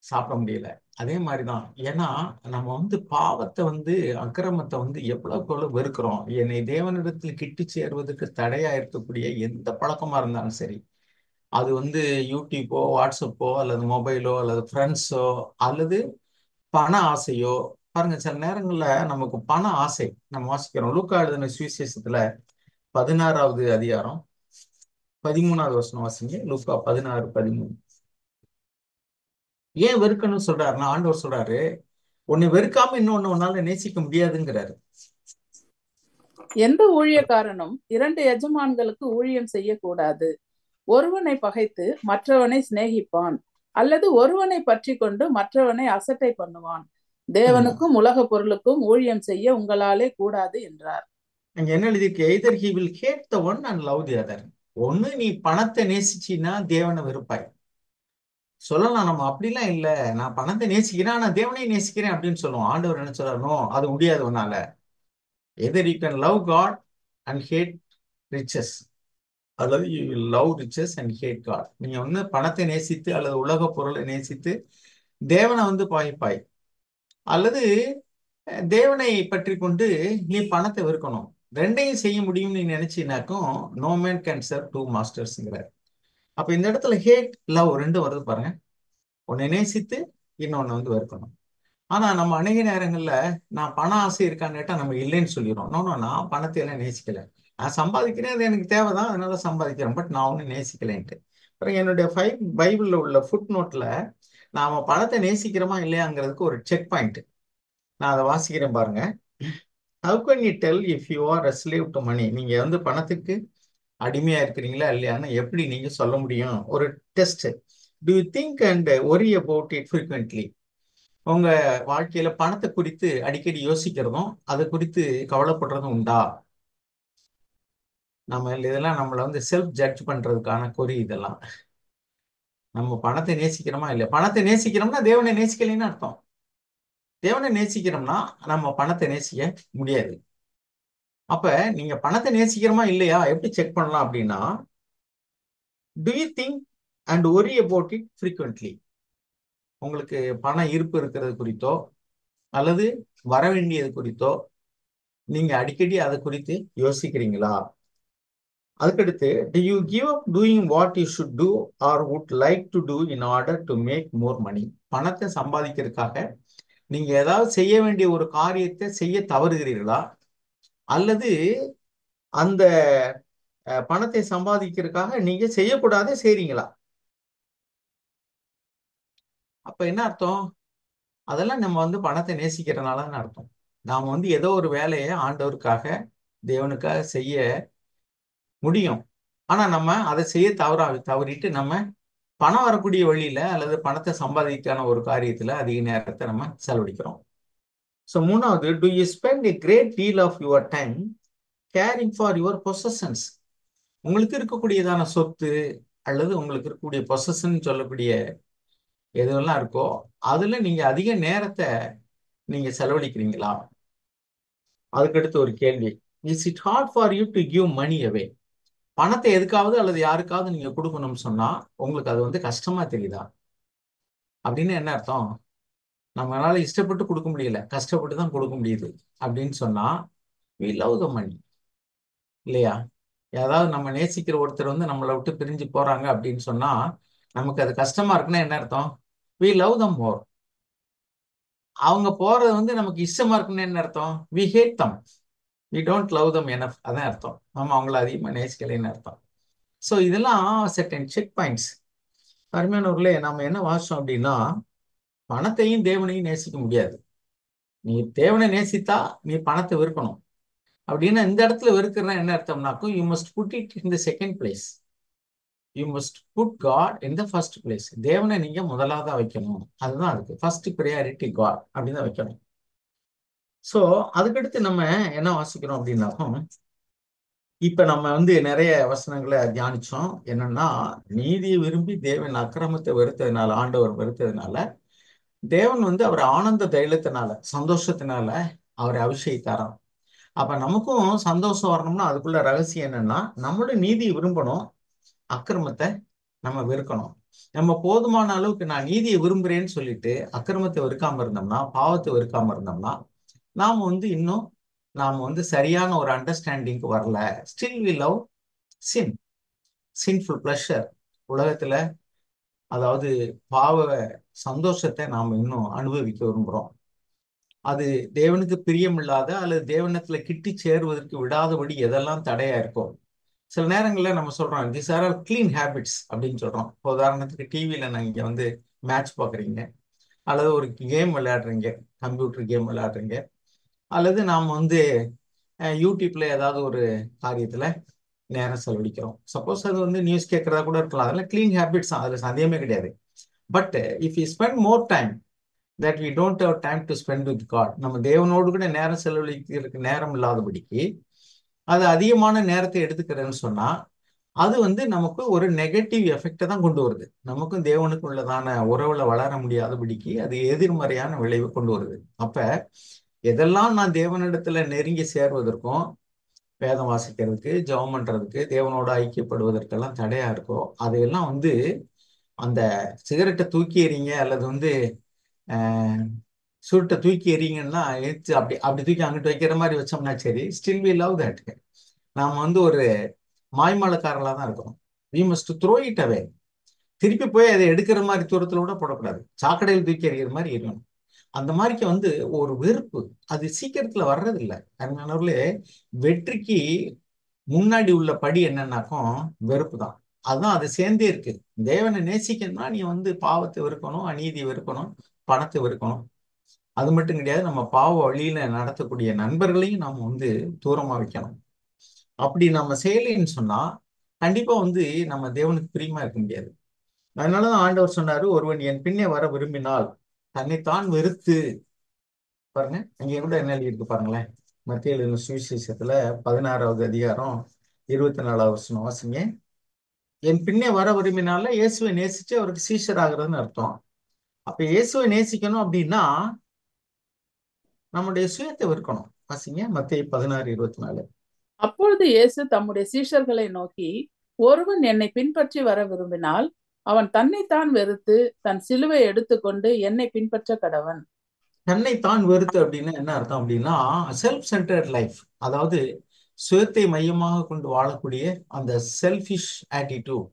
சாப்பிட முடியல. அதே மாதிரிதான். ஏன்னா நம்ம வந்து பாவத்தை வந்து, அக்கிரமத்தை வந்து எவ்வளவுக்கு எவ்வளவு வெறுக்கிறோம். என்னை தேவனிடத்தில் கிட்டி சேருவதற்கு தடையா இருக்கக்கூடிய எந்த பழக்கமா இருந்தாலும் சரி, அது வந்து யூடியூப்போ, வாட்ஸ்அப்போ, அல்லது மொபைலோ, அல்லது ஃப்ரெண்ட்ஸோ, அல்லது பண ஆசையோ. பாருங்க, சில நேரங்கள்ல நமக்கு பண ஆசை. நம்ம வாசிக்கிறோம் லூக்கா எழுதின சுவிசேஷத்துல 16வது அதிகாரம் 13வது வசனம் வாசிங்க. லூக்கா 16:13. ஏன் வெறுக்கணும்னு சொல்றாருன்னா, ஆண்டவர் சொல்றாரு, உன்னை வெறுக்காம இன்னொன்னு உன்னால நேசிக்க முடியாதுங்கிறாரு. எந்த ஊழியக்காரனும் 2 எஜமான்களுக்கு ஊழியம் செய்யக்கூடாது. ஒருவனை பகைத்து மற்றவனை சிநேகிப்பான், அல்லது ஒருவனை பற்றி கொண்டு மற்றவனை அசட்டை பண்ணுவான். தேவனுக்கும் உலக பொருளுக்கும் ஊழியம் செய்ய உங்களாலே கூடாது என்றார். அங்க என்ன எழுதியிருக்கு? Either he will hate the one and love the other. ஒண்ணு நீ பணத்தை நேசிச்சின்னா தேவனை வெறுப்பாய். சொல்லலாம் நம்ம அப்படிலாம் இல்ல, நான் பணத்தை நேசிக்கிறேன் ஆனா தேவனையும் நேசிக்கிறேன் அப்படின்னு சொல்லுவோம். ஆண்டவர் என்ன சொல்றாரு? நோ, அது முடியாது உன்னால. Either you can love God and hate riches, அல்லது you will love riches and hate God. நீங்க வந்து பணத்தை நேசித்து அல்லது உலக பொருளை நேசித்து தேவனை வந்து பாய்ப்பாய், அல்லது தேவனை பற்றி கொண்டு நீ பணத்தை வெறுக்கணும். ரெண்டையும் செய்ய முடியும்னு நீ நினைச்சினாக்கும் no man can serve two மாஸ்டர்ஸ்ங்கிறார். அப்ப இந்த இடத்துல ஹேட் லவ் ரெண்டும் வருது பாருங்க. ஒன்னு நேசித்து இன்னொன்னு வந்து வெறுக்கணும். ஆனா நம்ம அநேக நேரங்கள்ல நான் பண ஆசை இருக்கான்னு கேட்டா நம்ம இல்லைன்னு சொல்லிடுறோம். நான் பணத்தை எல்லாம் நேசிக்கல, நான் சம்பாதிக்கிறேன், அது எனக்கு தேவைதான், அதனால சம்பாதிக்கிறேன், பட் நான் ஒன்னும் நேசிக்கலேன்ட்டு. அப்புறம் என்னுடைய பைபிள்ல உள்ள ஃபுட் நோட்ல நாம பணத்தை நேசிக்கிறோமா இல்லையாங்கிறதுக்கு ஒரு செக் பாயிண்ட் நான் அதை வாசிக்கிறேன் பாருங்க. How can you tell if you are a slave to money? நீங்க வந்து பணத்துக்கு அடிமையா இருக்கிறீங்களா இல்லையான்னு எப்படி நீங்க சொல்ல முடியும்? ஒரு test. Do you think and worry about it frequently? உங்க வாழ்க்கையில பணத்தை குறித்து அடிக்கடி யோசிக்கிறதும் அதை குறித்து கவலைப்படுறதும் உண்டா? நம்ம இதெல்லாம் நம்மளை வந்து செல்ஃப் ஜட்ஜ் பண்றதுக்கான குறி இதெல்லாம். நம்ம பணத்தை நேசிக்கிறோமா இல்லையா? பணத்தை நேசிக்கிறோம்னா தேவனை நேசிக்கலைன்னு அர்த்தம். தேவனை நேசிக்கிறோம்னா நம்ம பணத்தை நேசிக்க முடியாது. அப்ப நீங்க பணத்தை நேசிக்கிறோமா இல்லையா எப்படி செக் பண்ணலாம் அப்படின்னா, to you think and worry about it frequently? உங்களுக்கு பண இருப்பு இருக்கிறது குறித்தோ அல்லது வர வேண்டியது குறித்தோ நீங்க அடிக்கடி அதை குறித்து யோசிக்கிறீங்களா? அதுக்கடுத்து, do you give up doing what you should do or would like to do in order to make more money? பணத்தை சம்பாதிக்கிறதுக்காக நீங்க ஏதாவது செய்ய வேண்டிய ஒரு காரியத்தை செய்ய தவறுகிறீர்களா, அல்லது அந்த பணத்தை சம்பாதிக்கிறதுக்காக நீங்க செய்யக்கூடாத செய்றீங்களா? அப்ப என்ன அர்த்தம்? அதெல்லாம் நம்ம வந்து பணத்தை நேசிக்கிறதுனாலன்னு அர்த்தம். நாம வந்து ஏதோ ஒரு வேலையை ஆண்டவருக்காக, தேவனுக்காக செய்ய முடியும். ஆனா நம்ம அதை செய்ய தவறிட்டு நம்ம பணம் வரக்கூடிய வழியில அல்லது பணத்தை சம்பாதிக்கான ஒரு காரியத்துல அதிக நேரத்தை நம்ம செலவழிக்கிறோம். ஸோ மூணாவது, to you spend a great deal of your time caring for your possessions? உங்களுக்கு இருக்கக்கூடியதான சொத்து அல்லது உங்களுக்கு இருக்கக்கூடிய பொசஷன் சொல்லக்கூடிய எதுவெல்லாம் இருக்கோ அதுல நீங்க அதிக நேரத்தை நீங்க செலவழிக்கிறீங்களா? அதுக்கடுத்து ஒரு கேள்வி, is it hard for you to give money away? பணத்தை எதுக்காவது அல்லது யாருக்காவது நீங்க கொடுக்கணும்னு சொன்னா உங்களுக்கு அது வந்து கஷ்டமா தெரியுதா? அப்படின்னு என்ன அர்த்தம்? நம்மளால இஷ்டப்பட்டு கொடுக்க முடியல, கஷ்டப்பட்டு தான் கொடுக்க முடியுது அப்படின்னு சொன்னா we love the money, இல்லையா? ஏதாவது நம்ம நேசிக்கிற ஒருத்தர் வந்து நம்மளை விட்டு பிரிஞ்சு போறாங்க அப்படின்னு சொன்னா நமக்கு அது கஷ்டமா இருக்குன்னா என்ன அர்த்தம்? we love them more. அவங்க போறது வந்து நமக்கு இஷ்டமா இருக்குன்னு என்ன அர்த்தம்? we hate them, we don't love them enough. அதான் அர்த்தம், நம்ம அவங்கள அதிகமா நேசிக்கலைன்னு அர்த்தம். ஸோ இதெல்லாம் செகண்ட் செக் பாயிண்ட்ஸ். அருமையானவர்களே, நம்ம என்ன வாசம் அப்படின்னா, பணத்தையும் தேவனையும் நேசிக்க முடியாது. நீ தேவனை நேசித்தா நீ பணத்தை வெறுக்கணும். அப்படின்னா இந்த இடத்துல வெறுக்கிறனா என்ன அர்த்தம்னாக்கும், you must put it in the second place, you must put God in the first place. தேவனை நீங்க முதலாவதா வைக்கணும். அதுதான் அதுக்கு ஃபர்ஸ்ட் ப்ரையாரிட்டி, காட் அப்படின்னு தான் வைக்கணும். ஸோ அதுக்கடுத்து நம்ம என்ன வாசிக்கிறோம் அப்படின்னாக்கும், இப்ப நம்ம வந்து நிறைய வசனங்களை தியானிச்சோம். என்னன்னா, நீதியை விரும்பி தேவன் அக்கிரமத்தை வெறுத்ததுனால, ஆண்டவர் வெறுத்ததுனால, தேவன் வந்து அவர் ஆனந்த தைலத்தினால, சந்தோஷத்தினால அவரை அபிஷேகித்தாராம். அப்ப நமக்கும் சந்தோஷம் வரணும்னா அதுக்குள்ள ரகசியம் என்னன்னா, நம்மளோட நீதியை விரும்பணும், அக்கிரமத்தை நம்ம வெறுக்கணும். நம்ம போதுமான அளவுக்கு நான் நீதியை விரும்புறேன்னு சொல்லிட்டு அக்கிரமத்தை வெறுக்காம இருந்தோம்னா, பாவத்தை வெறுக்காம இருந்தோம்னா, நாம வந்து சரியான ஒரு அண்டர்ஸ்டாண்டிங்க்கு வரல. Still we love sin, sinful pleasure. உலகத்துல அதாவது பாவ சந்தோஷத்தை நாம இன்னும் அனுபவிக்க விரும்புறோம். அது தேவனுக்கு பிரியமில்லாத அல்லது தேவனத்துல கிட்டி சேருவதற்கு விடாதபடி எதெல்லாம் தடையா இருக்கோ, சில நேரங்களில் நம்ம சொல்றோம் this are all clean habits அப்படின்னு சொல்றோம். இப்போ உதாரணத்துக்கு டிவியில நீங்க வந்து மேட்ச் பார்க்குறீங்க, அல்லது ஒரு கேம் விளையாடுறீங்க, கம்ப்யூட்டர் கேம் விளையாடுறீங்க, அல்லது நாம் வந்து யூடியூப்ல ஏதாவது ஒரு காரியத்துல நேரம் செலவழிக்கிறோம். சப்போஸ் அது வந்து நியூஸ் கேட்கறதா கூட இருக்கலாம். அதெல்லாம் கிளீன் ஹேபிட்ஸ் தான், அதுல சந்தேகமே கிடையாது. But if you spend more time that we don't have time to spend with God, நம்ம தேவனோடு கூட நேரம் செலவழிக்கிறதுக்கு நேரம் இல்லாதபடிக்கு அது அதிகமான நேரத்தை எடுத்துக்கிறேன்னு சொன்னா அது வந்து நமக்கு ஒரு நெகட்டிவ் எஃபெக்டை தான் கொண்டு வருது. நமக்கும் தேவனுக்கும் உள்ளதான உறவுல வளர முடியாதபடிக்கு அது எதிர்மறையான விளைவு கொண்டு வருது. அப்ப எதெல்லாம் நான் தேவனிடத்துல நெருங்கி சேர்வதற்கும், வேதம் வாசிக்கிறதுக்கு, ஜெபம் பண்றதுக்கு, தேவனோட ஐக்கியப்படுவதற்கெல்லாம் தடையா இருக்கோ, அதையெல்லாம் வந்து அந்த சிகரெட்டை தூக்கி எறிங்க அல்லது வந்து சுருட்டை தூக்கி எறிங்கன்னா அப்படி அப்படி தூக்கி அங்கிட்டு வைக்கிற மாதிரி வச்சோம்னா சரி, ஸ்டில் வி லவ் தட். நாம வந்து ஒரு மாய்மாலக்காரர்களாக தான் இருக்கணும். We must throw it away. திருப்பி போய் அதை எடுக்கிற மாதிரி தூரத்துல கூட போடக்கூடாது, சாக்கடையில் தூக்கி எறிகிற மாதிரி எறியணும். அந்த மாதிரிக்கு வந்து ஒரு வெறுப்பு அது சீக்கிரத்துல வர்றதில்லை. அதனாலே வெற்றிக்கு முன்னாடி உள்ள படி என்னன்னாக்கும் வெறுப்பு தான். அதுதான் அது சேர்ந்தே இருக்கு. தேவனை நேசிக்கணும்னா நீ வந்து பாவத்தை வெறுக்கணும், அநீதியை வெறுக்கணும், பணத்தை வெறுக்கணும். அது மட்டும் கிடையாது, நம்ம பாவ வழியில நடத்தக்கூடிய நண்பர்களையும் நாம வந்து தூரமா வைக்கணும். அப்படி நம்ம செய்யலைன்னு சொன்னா கண்டிப்பா வந்து நம்ம தேவனுக்கு பிரியமா இருக்க முடியாது. அதனாலதான் ஆண்டவர் சொன்னாரு, ஒருவன் என் பின்னே வர விரும்பினால் தன்னைத்தான் வெறுத்து, பாருங்க அங்கே கூட என்ன எழுதியிருக்கு பாருங்களேன், மத்திய எழுதின சுவிசேஷத்துல 16வது அதிகாரம் 24வது வசனம் வாசிங்க. என் பின்னே வர விரும்பினால இயேசுவை நேசிச்சு அவருக்கு சீஷர் ஆகுறதுன்னு அர்த்தம். அப்ப இயேசுவை நேசிக்கணும் அப்படின்னா நம்முடைய சுயத்தை வெறுக்கணும். வாசிங்க மத்திய 16:24. அப்பொழுது இயேசு தம்முடைய சீஷர்களை நோக்கி, ஒருவன் என்னை பின்பற்றி வர விரும்பினால் அவன் தன்னைத்தான் வெறுத்து தன் சிலுவை எடுத்துக்கொண்டு என்னை பின்பற்ற கடவன். தன்னைத்தான் வெறுத்து அப்படின்னா என்ன அர்த்தம் அப்படின்னா, செல்ஃப் சென்டர்ட் லைஃப், அதாவது சுயத்தை மையமாக கொண்டு வாழக்கூடிய அந்த செல்ஃபிஷ் ஆட்டிடியூட்.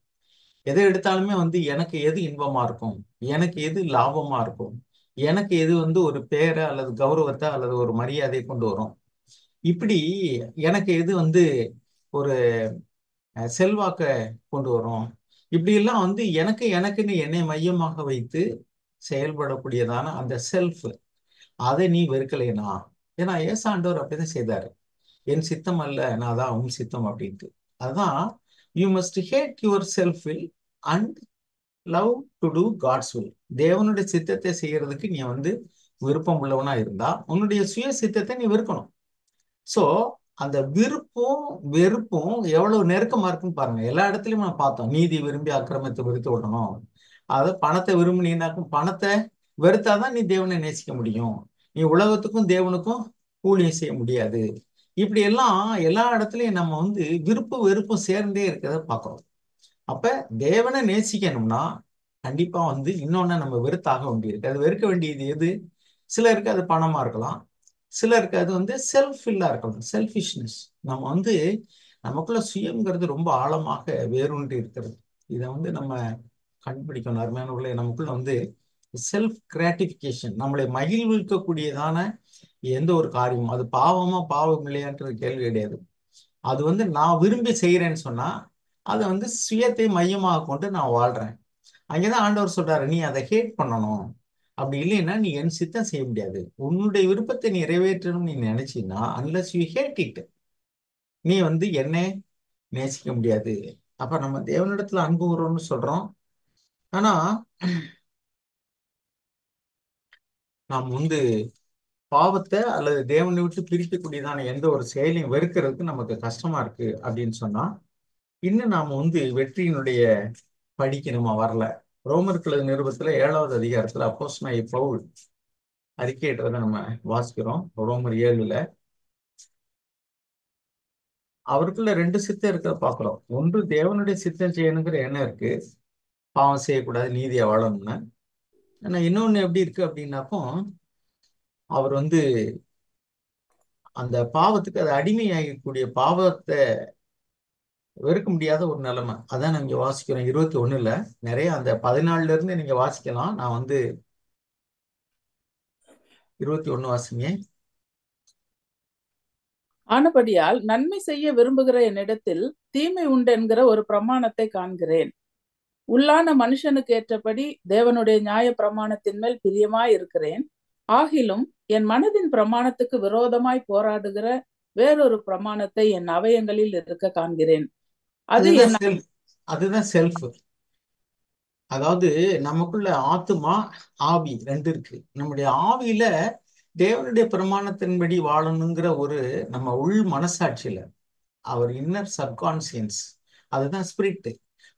எதை எடுத்தாலுமே வந்து எனக்கு எது இன்பமா இருக்கும், எனக்கு எது லாபமா இருக்கும், எனக்கு எது வந்து ஒரு பேரை அல்லது கௌரவத்தை அல்லது ஒரு மரியாதையை கொண்டு வரும், இப்படி எனக்கு எது வந்து ஒரு செல்வாக்க கொண்டு வரும், இப்படி எல்லாம் வந்து எனக்குன்னு என்னை மையமாக வைத்து செயல்படக்கூடியதான அந்த செல்ஃப், அதை நீ வெறுக்கலைனா. ஏன்னா ஏசாண்டவர் அப்படிதான் செய்தாரு, என் சித்தம் அல்ல நான் தான் உன் சித்தம் அப்படின்ட்டு. அதுதான் you must hate your self will and love to do God's will. தேவனுடைய சித்தத்தை செய்யறதுக்கு நீ வந்து விருப்பம் உள்ளவனா இருந்தா உன்னுடைய சுய சித்தத்தை நீ வெறுக்கணும். சோ அந்த விருப்பம் வெறுப்பும் எவ்வளவு நெருக்கமா இருக்குன்னு பாருங்க. எல்லா இடத்துலயும் நம்ம பார்த்தோம், நீதி விரும்பி அக்கிரமத்தை வெறுத்து விடணும். அது பணத்தை விரும்பினீனாக்கும் பணத்தை வெறுத்தாதான் நீ தேவனை நேசிக்க முடியும். நீ உலகத்துக்கும் தேவனுக்கும் ஊழியம் செய்ய முடியாது. இப்படி எல்லாம் எல்லா இடத்துலயும் நம்ம வந்து விருப்பு வெறுப்பும் சேர்ந்தே இருக்கிறத பார்க்கிறோம். அப்ப தேவனை நேசிக்கணும்னா கண்டிப்பா வந்து இன்னொன்னு நம்ம வெறுத்தாக வேண்டியிருக்கு. அது வெறுக்க வேண்டியது எது? சிலருக்கு அது பணமா இருக்கலாம், சிலருக்கு அது வந்து செல்ஃபில்லா இருக்கலாம், செல்ஃபிஷ்னஸ். நம்ம வந்து நமக்குள்ள சுயம்ங்கிறது ரொம்ப ஆழமாக வேரூன்றி இருக்கிறது. இதை வந்து நம்ம கண்டுபிடிக்கணும். அருமையானவர்களே, நமக்குள்ள வந்து செல்ஃப் கிராட்டிபிகேஷன், நம்மளை மகிழ்விக்கக்கூடியதான எந்த ஒரு காரியமும் அது பாவமா பாவம் இல்லையான்றது கேள்வி கிடையாது. அது வந்து நான் விரும்பி செய்யறேன்னு சொன்னா அதை வந்து சுயத்தை மையமாக கொண்டு நான் வாழ்றேன். அங்கேதான் ஆண்டவர் சொல்றாரு, நீ அதை ஹேட் பண்ணணும். அப்படி இல்லைன்னா நீ என் சித்தம் செய்ய முடியாது. உன்னுடைய விருப்பத்தை நீ நிறைவேற்றணும்னு நீ நினைச்சீன்னா அன்லஸ் யூ ஹேட் இட், நீ வந்து என்னை நேசிக்க முடியாது. அப்ப நம்ம தேவனிடத்துல அன்பு கூறோம்னு சொல்றோம். ஆனா நாம் வந்து பாவத்தை அல்லது தேவனை விட்டு பிரிக்கக்கூடியதான எந்த ஒரு செயலையும் வெறுக்கிறதுக்கு நமக்கு கஷ்டமா இருக்கு அப்படின்னு சொன்னா இன்னும் நாம வந்து வெற்றியினுடைய படிக்கு நம்ம வரல. ரோமர்கள் நிருபத்துல 7வது அதிகாரத்துல அப்போஸ்தலனாகிய பவுல் அறிக்கையிட்டதை நம்ம வாசிக்கிறோம். ரோமர் 7ல அவருக்குள்ள 2 சித்தம் இருக்கிறத பார்க்கிறோம். ஒன்று தேவனுடைய சித்தம் செய்யணுங்கிற எண்ணம் இருக்கு, பாவம் செய்யக்கூடாது, நீதியா வாழணும்னு. ஆனா இன்னொன்னு எப்படி இருக்கு அப்படின்னாக்கும், அவர் வந்து அந்த பாவத்துக்கு அது அடிமையாகக்கூடிய பாவத்தை வெறுக்க முடியாத ஒரு நிலைமை. அதான் நம்ம இங்க வாசிக்கிறோம் 21ல. நிறைய அந்த 14ல இருந்து நீங்க வாசிக்கலாம். நான் வந்து 21 வாசிங்க. ஆனபடியால் நன்மை செய்ய விரும்புகிற என்னிடத்தில் தீமை உண்டென்கிற ஒரு பிரமாணத்தை காண்கிறேன். உள்ளான மனுஷனுக்கு ஏற்றபடி தேவனுடைய நியாய பிரமாணத்தின் மேல் பிரியமாய் இருக்கிறேன். ஆகிலும் என் மனதின் பிரமாணத்துக்கு விரோதமாய் போராடுகிற வேறொரு பிரமாணத்தை என் அவயங்களில் இருக்க காண்கிறேன். அது அதுதான் என் செல்ஃப். அதுதான் செல்ஃப். அதாவது நமக்குள்ள ஆத்துமா ஆவி ரெண்டு இருக்கு. நம்முடைய ஆவியில தேவனுடைய பிரமாணத்தின்படி வாழணுங்கிற ஒரு நம்ம உள் மனசாட்சியில அவர் இன்னர் சப்கான்சியன்ஸ், அதுதான் ஸ்பிரிட்.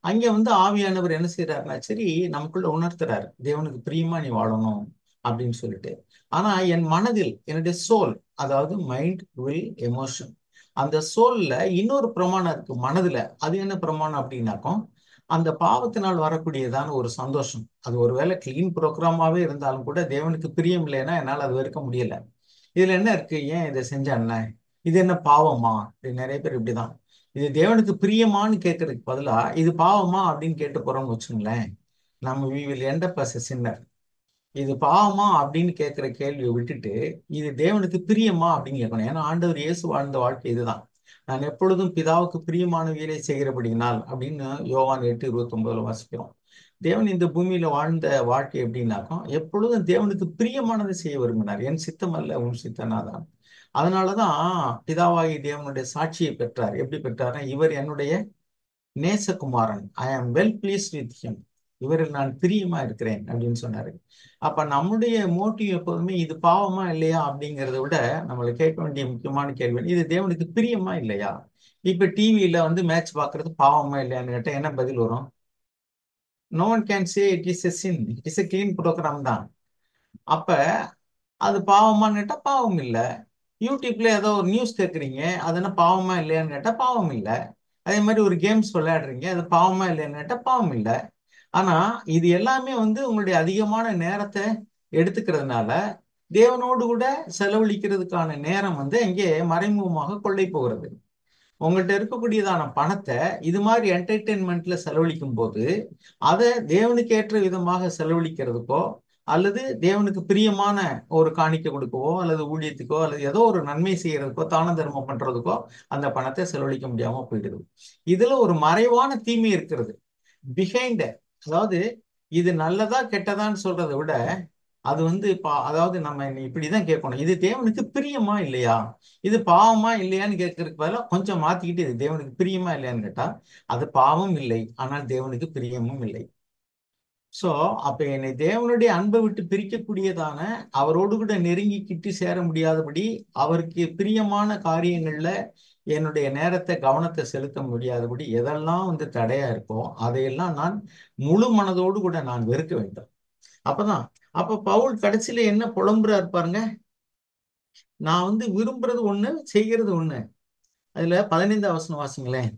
அங்க வந்து ஆவியானவர் என்ன செய்யறாருன்னா சரி நமக்குள்ள உணர்த்துறாரு தேவனுக்கு பிரியமா நீ வாழணும் அப்படின்னு சொல்லிட்டு. ஆனா என் மனதில் என்னுடைய சோல், அதாவது மைண்ட் வில் எமோஷன், அந்த சோல்ல இன்னொரு பிரமாணம் இருக்கு மனதுல. அது என்ன பிரமாணம் அப்படின்னாக்கும் அந்த பாவத்தினால் வரக்கூடியதான ஒரு சந்தோஷம். அது ஒருவேளை கிளீன் ப்ரோக்ராமாவே இருந்தாலும் கூட தேவனுக்கு பிரியம் இல்லைன்னா என்னால் அது வெறுக்க முடியல. இதுல என்ன இருக்கு, ஏன் இதை செஞ்ச அண்ணன், இது என்ன பாவமா? இது நிறைய பேர் இப்படிதான், இது தேவனுக்கு பிரியமான்னு கேட்கறதுக்கு பதிலா இது பாவமா அப்படின்னு கேட்டு போறோம்னு வச்சுங்களேன், நம்ம we will end up as a sinner. இது பாவமா அப்படின்னு கேட்கிற கேள்வியை விட்டுட்டு இது தேவனுக்கு பிரியமா அப்படின்னு கேட்கணும். ஏன்னா ஆண்டவர் இயேசு வாழ்ந்த வாழ்க்கை இதுதான். நான் எப்பொழுதும் பிதாவுக்கு பிரியமானவைகளை செய்கிறபடினால் அப்படின்னு யோவான் 8:29 வாசிக்கிறோம். தேவன் இந்த பூமியில வாழ்ந்த வாழ்க்கை எப்படின்னாக்கும் எப்பொழுதும் தேவனுக்கு பிரியமானதை செய்ய விரும்பினார். என் சித்தம் அல்ல உன் சித்தனாதான். அதனாலதான் பிதாவாகி தேவனுடைய சாட்சியை பெற்றார். எப்படி பெற்றார்னா, இவர் என்னுடைய நேசகுமாரன், ஐ ஆம் வெல் பிளீஸ்ட் வித் ஹிம், இவரில் நான் பிரியமா இருக்கிறேன் அப்படின்னு சொன்னாரு. அப்ப நம்முடைய மோட்டிவ் எப்போதுமே இது பாவமா இல்லையா அப்படிங்கிறத விட நம்மளை கேட்க வேண்டிய முக்கியமான கேள்வி, இது தேவனுக்கு பிரியமா இல்லையா? இப்ப டிவியில வந்து மேட்ச் பாக்குறது பாவமா இல்லையான்னு கேட்டா என்ன பதில் வரும்? No one can say it is a sin, it is a clean programme தான். அப்ப அது பாவமான்னு கேட்டா பாவம் இல்லை. யூடியூப்ல ஏதோ ஒரு நியூஸ் கேட்குறீங்க, அது என்ன பாவமா இல்லையான்னு கேட்டா பாவம் இல்லை. அதே மாதிரி ஒரு கேம்ஸ் விளையாடுறீங்க, அது பாவமா இல்லையான்னு கேட்டா பாவம் இல்லை. ஆனா இது எல்லாமே வந்து உங்களுடைய அதிகமான நேரத்தை எடுத்துக்கிறதுனால தேவனோடு கூட செலவழிக்கிறதுக்கான நேரம் வந்து இங்கே மறைமுகமாக கொள்ளை போகிறது. உங்கள்கிட்ட இருக்கக்கூடியதான பணத்தை இது மாதிரி என்டர்டெயின்மெண்ட்ல செலவழிக்கும் போது அதை தேவனுக்கு ஏற்ற விதமாக செலவழிக்கிறதுக்கோ அல்லது தேவனுக்கு பிரியமான ஒரு காணிக்கை கொடுக்கவோ அல்லது ஊழியத்துக்கோ அல்லது ஏதோ ஒரு நன்மை செய்யறதுக்கோ தான தர்மம் பண்றதுக்கோ அந்த பணத்தை செலவழிக்க முடியாம போயிடுது. இதுல ஒரு மறைவான தீமை இருக்கிறது பிஹைண்ட். அதாவது இது நல்லதா கெட்டதான்னு சொல்றதை விட அது வந்து அதாவது நம்ம இப்படிதான் கேட்கணும், இது தேவனுக்கு பிரியமா இல்லையா, இது பாவமா இல்லையான்னு கேட்கறதுக்கு பதிலாக கொஞ்சம் மாத்திக்கிட்டு இது தேவனுக்கு பிரியமா இல்லையான்னு கேட்டா அது பாவம் இல்லை ஆனால் தேவனுக்கு பிரியமும் இல்லை. சோ அப்ப என்னை தேவனுடைய அன்பை விட்டு பிரிக்கக்கூடியதான, அவரோடு கூட நெருங்கி கிட்டி சேர முடியாதபடி, அவருக்கு பிரியமான காரியங்கள்ல என்னுடைய நேரத்தை கவனத்தை செலுத்த முடியாதபடி எதெல்லாம் வந்து தடையா இருக்கோ அதையெல்லாம் நான் முழு மனதோடு கூட நான் வெறுக்க வேண்டும். அப்பதான் அப்ப பவுல் கடைசியில என்ன புலம்புறாரு பாருங்க. நான் வந்து விரும்புறது ஒண்ணு, செய்கிறது ஒண்ணு. அதுல 15ஆம் வசனம் வாசிங்களேன்.